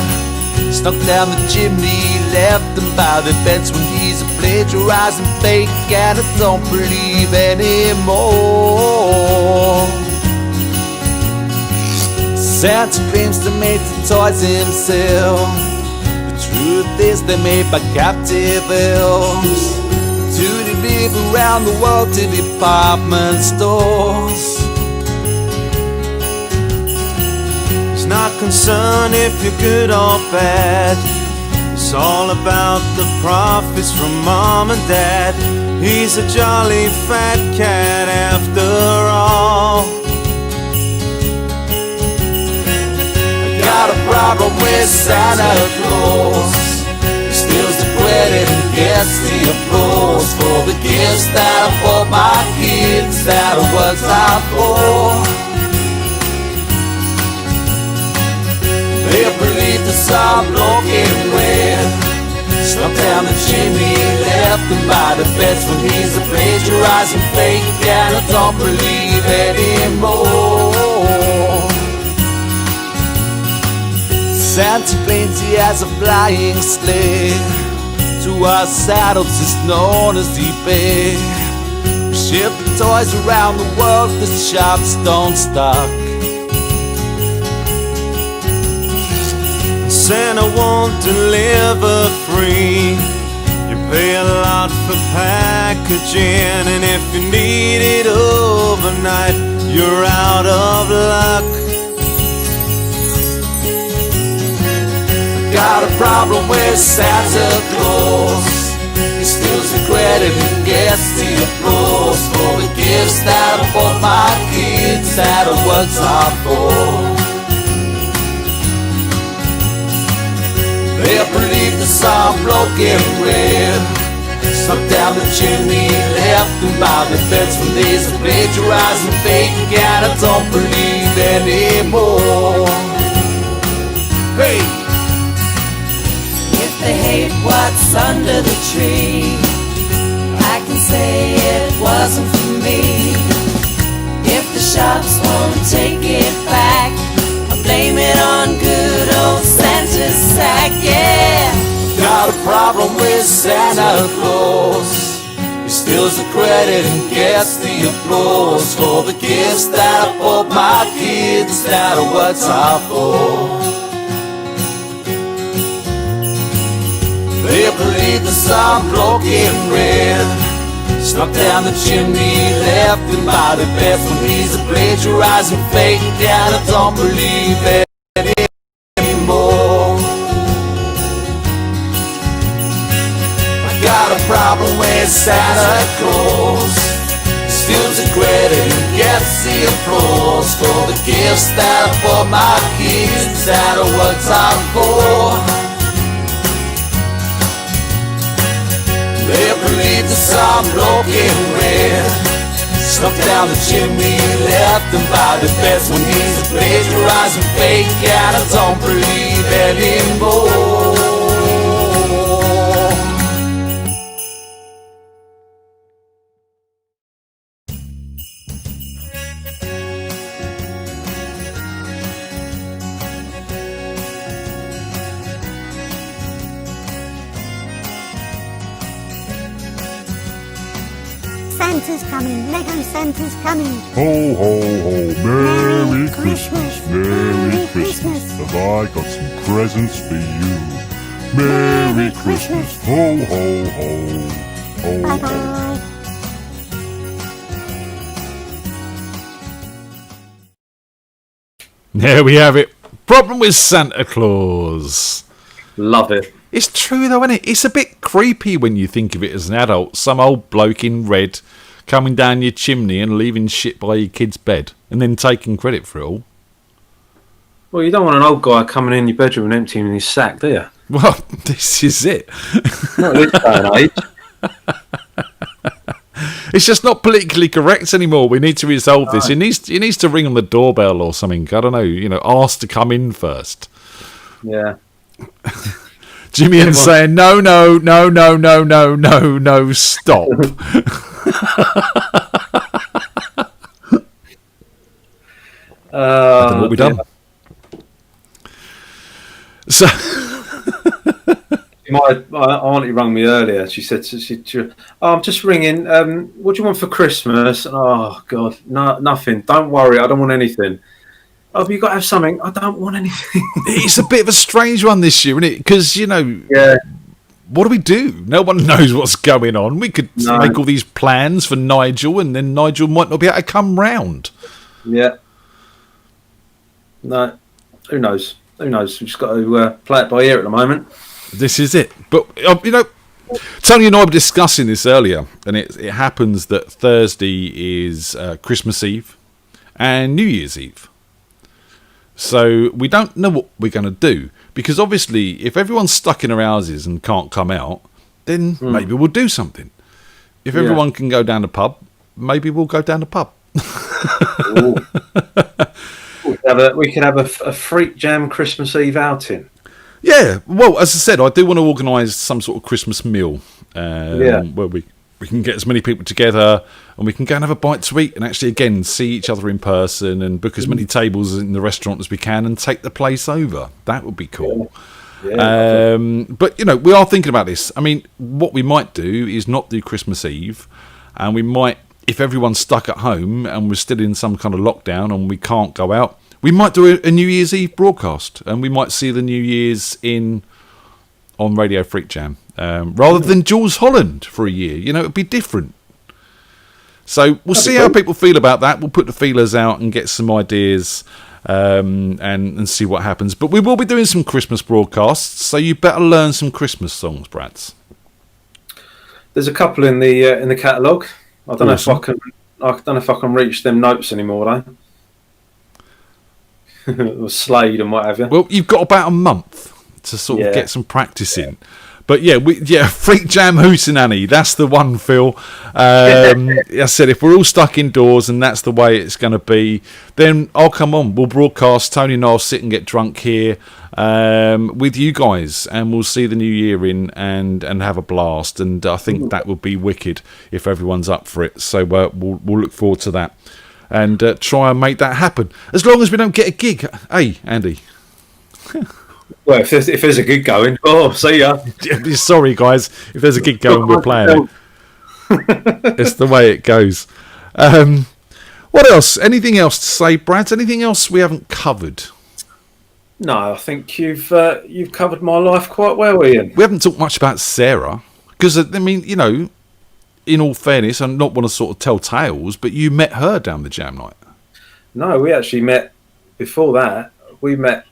Snuck down the chimney, left them by the beds when he's a plagiarizing fake, and I don't believe anymore. Santa claims to make the toys himself. The truth is they're made by captive elves to deliver around the world to department stores. He's not concerned if you're good or bad. It's all about the profits from mom and dad. He's a jolly fat cat after all. Got a problem with Santa Claus. He steals the credit and gets the applause for the gifts that I bought my kids that I worked hard for. They believe the song broken red. Snuck down the chimney, left them by the beds when he's a plagiarizing fake, and I don't believe anymore. Santa claims he has a flying sleigh. To our saddles is known as eBay. We ship the toys around the world, the shops don't stock. Santa won't deliver free. You pay a lot for packaging, and if you need it overnight, you're out of luck. Got a problem with Santa Claus. He steals the credit and gets the applause for the gifts that I bought my kids that I worked hard for. They believe the song broken red. Snuck down the chimney, left them by the beds when there's a plagiarizing fake, and I don't believe anymore. Hey! They hate what's under the tree. I can say it wasn't for me. If the shops won't take it back, I blame it on good old Santa's sack, yeah. Got a problem with Santa Claus. He steals the credit and gets the applause for the gifts that I bought my kids that I worked hard for. They believe the song broken red. Snuck down the chimney, left him by the beds when he's a plagiarizing fake, and I don't believe it anymore. I got a problem with Santa Claus. He steals the credit and gets the applause for the gifts that I bought my kids that I worked hard for. They believe the song broken red. Snuck down the chimney, left them by the beds when he's a plagiarizing fake, and I don't believe anymore. Santa's coming, Lego Santa's coming. Ho, ho, ho, Merry Christmas, Merry Merry Christmas. Christmas. Have I got some presents for you? Merry Christmas, ho, ho, ho, ho, Bye ho. bye. There we have it. Problem with Santa Claus. Love it. It's true though, isn't it? It's a bit creepy when you think of it as an adult. Some old bloke in red coming down your chimney and leaving shit by your kid's bed and then taking credit for it all. Well, you don't want an old guy coming in your bedroom and emptying his sack, do you? Well, this is it. Not this day and age. It's just not politically correct anymore. We need to resolve this. He needs to ring on the doorbell or something. I don't know. Ask to come in first. Yeah. Jimmy and saying no, stop. I don't know what we done. So. My auntie rang me earlier. She said, I'm just ringing. What do you want for Christmas? Oh, God, no, nothing. Don't worry. I don't want anything. Oh, but you got to have something. I don't want anything. It's a bit of a strange one this year, isn't it? Because, Yeah. what do we do? No one knows what's going on. We could make all these plans for Nigel, and then Nigel might not be able to come round. Yeah. No. Who knows? Who knows? We've just got to play it by ear at the moment. This is it. But, Tony and I were discussing this earlier, and it happens that Thursday is Christmas Eve and New Year's Eve. So we don't know what we're going to do, because obviously if everyone's stuck in their houses and can't come out, then maybe we'll do something. If everyone can go down the pub, maybe we'll go down the pub. We could have a FreakJam Christmas Eve outing. Yeah, well, as I said, I do want to organise some sort of Christmas meal where we can get as many people together and we can go and have a bite to eat and actually, again, see each other in person and book as many tables in the restaurant as we can and take the place over. That would be cool. Yeah, but, we are thinking about this. I mean, what we might do is not do Christmas Eve, and we might, if everyone's stuck at home and we're still in some kind of lockdown and we can't go out, we might do a New Year's Eve broadcast, and we might see the New Year's on Radio Freak Jam rather than Jules Holland for a year. It'd be different. So we'll see how people feel about that. We'll put the feelers out and get some ideas and see what happens. But we will be doing some Christmas broadcasts, so you better learn some Christmas songs, Brads. There's a couple in the catalogue. I don't know if I can. I don't know if I can reach them notes anymore, though. Or Slade and what have you. Well, you've got about a month to sort of get some practice in. But Freak Jam Hootenanny, that's the one, Phil. I said, if we're all stuck indoors and that's the way it's going to be, then I'll come on. We'll broadcast. Tony and I'll sit and get drunk here with you guys, and we'll see the new year in and have a blast. And I think that would be wicked if everyone's up for it. So we'll look forward to that and try and make that happen. As long as we don't get a gig. Hey, Andy. Well, if there's a gig going, see ya. Sorry, guys. If there's a gig going, we're playing it. It's the way it goes. What else? Anything else to say, Brad? Anything else we haven't covered? No, I think you've covered my life quite well, Ian. We haven't talked much about Sarah because, I mean, in all fairness, I don't want to sort of tell tales, but you met her down the jam night. No, we actually met before that. We met.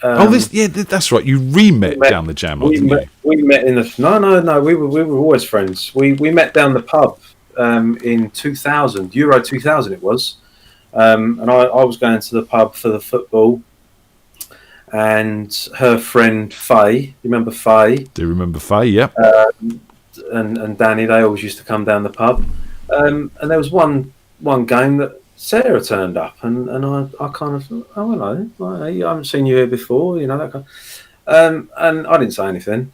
That's right. You re-met down the jam night, didn't you? We met in the. No. We were always friends. We met down the pub in 2000, Euro 2000 it was, and I was going to the pub for the football, and her friend Faye. You remember Faye? Do you remember Faye? Yeah. And Danny, they always used to come down the pub, and there was one game that Sarah turned up, and I kind of, hello, I haven't seen you here before, that kind of, and I didn't say anything,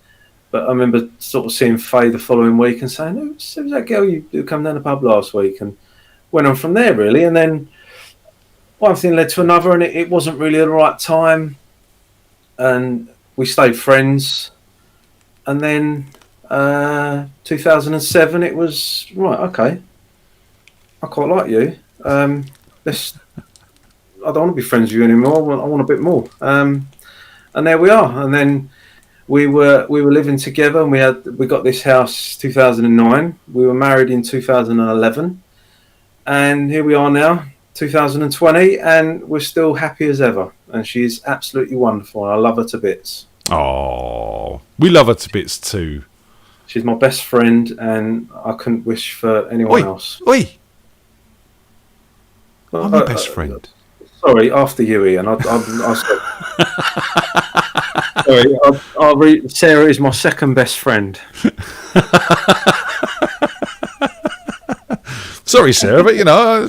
but I remember sort of seeing Faye the following week and saying, who's that girl you come down the pub last week, and went on from there really, and then one thing led to another, and it wasn't really the right time, and we stayed friends, and then 2007 it was right, okay, I quite like you. Let's. I don't want to be friends with you anymore. I want a bit more. And there we are. And then we were living together, and we got this house 2009. We were married in 2011, and here we are now, 2020, and we're still happy as ever. And she's absolutely wonderful. And I love her to bits. Oh, we love her to bits too. She's my best friend, and I couldn't wish for anyone else. Oi, I'm your best friend. Sorry, after you, Ian. Sorry, I'll read. Sarah is my second best friend. Sorry, Sarah, but I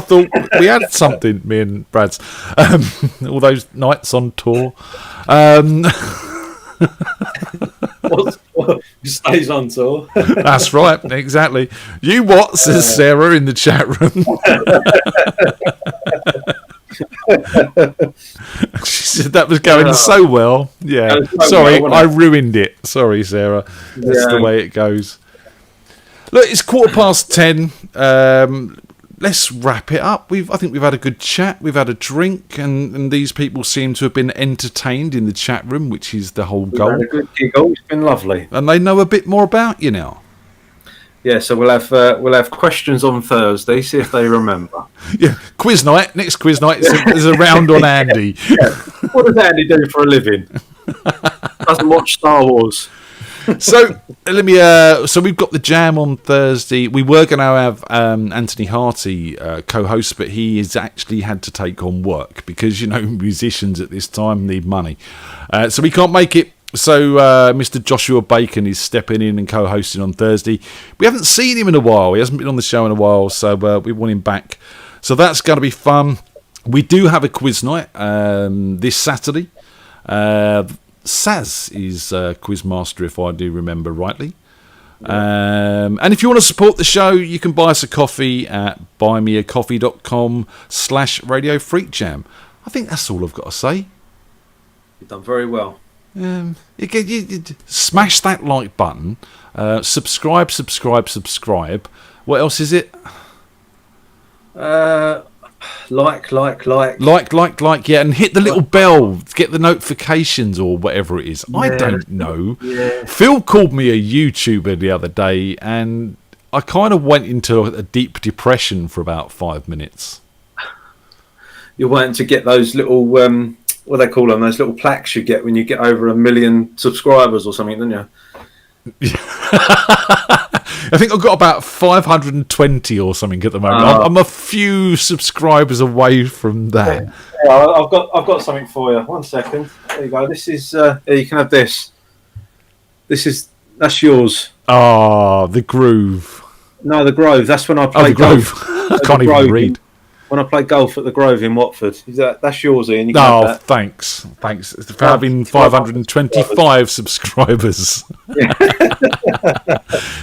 thought we had something, me and Brad's, all those nights on tour. What stays on tour? That's right, exactly. You what, says Sarah in the chat room. She said that was going so well. Yeah, sorry, I ruined it. Sorry, Sarah. That's the way it goes. Look, it's 10:15. Let's wrap it up. I think we've had a good chat. We've had a drink, and these people seem to have been entertained in the chat room, which is the whole goal. We've had a good giggle. It's been lovely, and they know a bit more about you now. Yeah, so we'll have questions on Thursday. See if they remember. Yeah, quiz night. Next quiz night is a round on Andy. Yeah. What does Andy do for a living? Doesn't watch Star Wars. So let me. So we've got the jam on Thursday. We were going to have Anthony Harty co-host, but he has actually had to take on work because musicians at this time need money, so we can't make it. So Mr. Joshua Bacon is stepping in and co-hosting on Thursday. We haven't seen him in a while. He hasn't been on the show in a while, so we want him back. So that's going to be fun. We do have a quiz night this Saturday. Saz is quiz master, if I do remember rightly. And if you want to support the show, you can buy us a coffee at buymeacoffee.com/Radio FreakJam. I think that's all I've got to say. You've done very well. You smash that like button. Subscribe. What else is it? Like. Yeah, and hit the little bell to get the notifications or whatever it is. Yeah. I don't know. Yeah. Phil called me a YouTuber the other day, and I kind of went into a deep depression for about 5 minutes. You're waiting to get those little, what do they call them? Those little plaques you get when you get over 1 million subscribers or something, don't you? I think I've got about 520 or something at the moment. I'm a few subscribers away from that. Yeah, I've got something for you. 1 second. There you go. This is. Here, you can have this. That's yours. The Groove. No, the Grove. That's when I play the Grove. I can't even read. When I play golf at the Grove in Watford. That's yours, Ian. You can have that. Thanks for having 525 subscribers.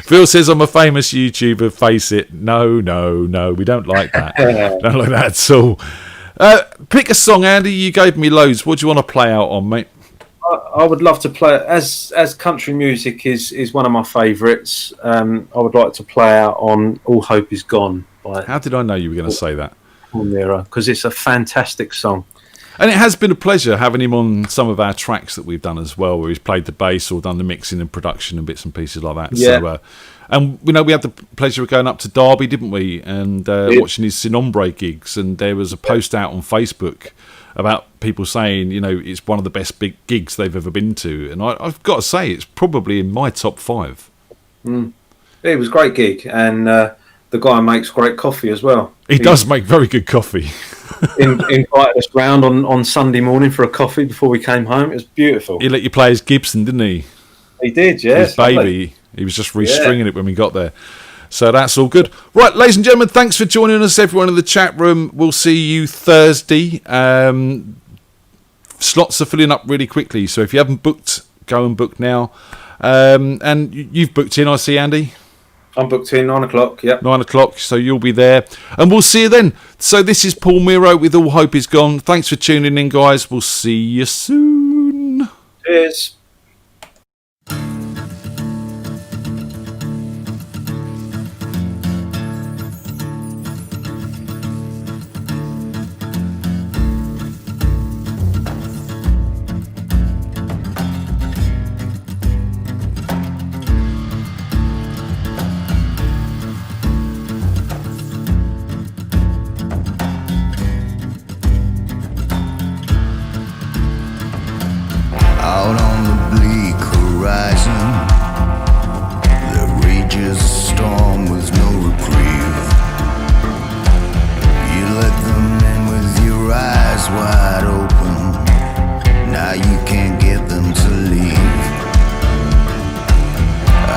Phil says I'm a famous YouTuber. Face it. No, we don't like that. Don't like that at all. Pick a song, Andy. You gave me loads. What do you want to play out on, mate? I would love to play as country music is one of my favourites. I would like to play out on "All Hope Is Gone." How did I know you were going to say that? Because it's a fantastic song. And it has been a pleasure having him on some of our tracks that we've done as well, where he's played the bass or done the mixing and production and bits and pieces like that. Yeah. So, and we had the pleasure of going up to Derby, didn't we? And watching his Sinombre gigs. And there was a post out on Facebook about people saying, it's one of the best big gigs they've ever been to. And I've got to say, it's probably in my top 5. It was a great gig. And the guy makes great coffee as well. He does make very good coffee. Invited us round on Sunday morning for a coffee before we came home. It was beautiful. He let you play his Gibson, didn't he? He did, yeah. His baby. He was just restringing it when we got there. So that's all good. Right, ladies and gentlemen, thanks for joining us, everyone in the chat room. We'll see you Thursday. Slots are filling up really quickly, so if you haven't booked, go and book now. And you've booked in, I see, Andy. I'm booked in 9 o'clock, yep. 9 o'clock, so you'll be there. And we'll see you then. So this is Paul Miro with All Hope Is Gone. Thanks for tuning in, guys. We'll see you soon. Cheers.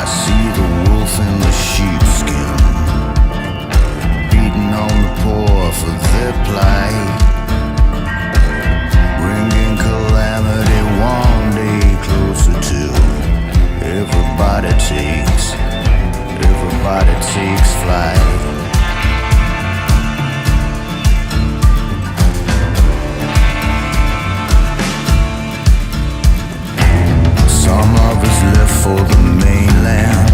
see the wolf in the sheepskin, beating on the poor for their plight, bringing calamity one day closer to everybody takes flight. Some of us left for the mainland,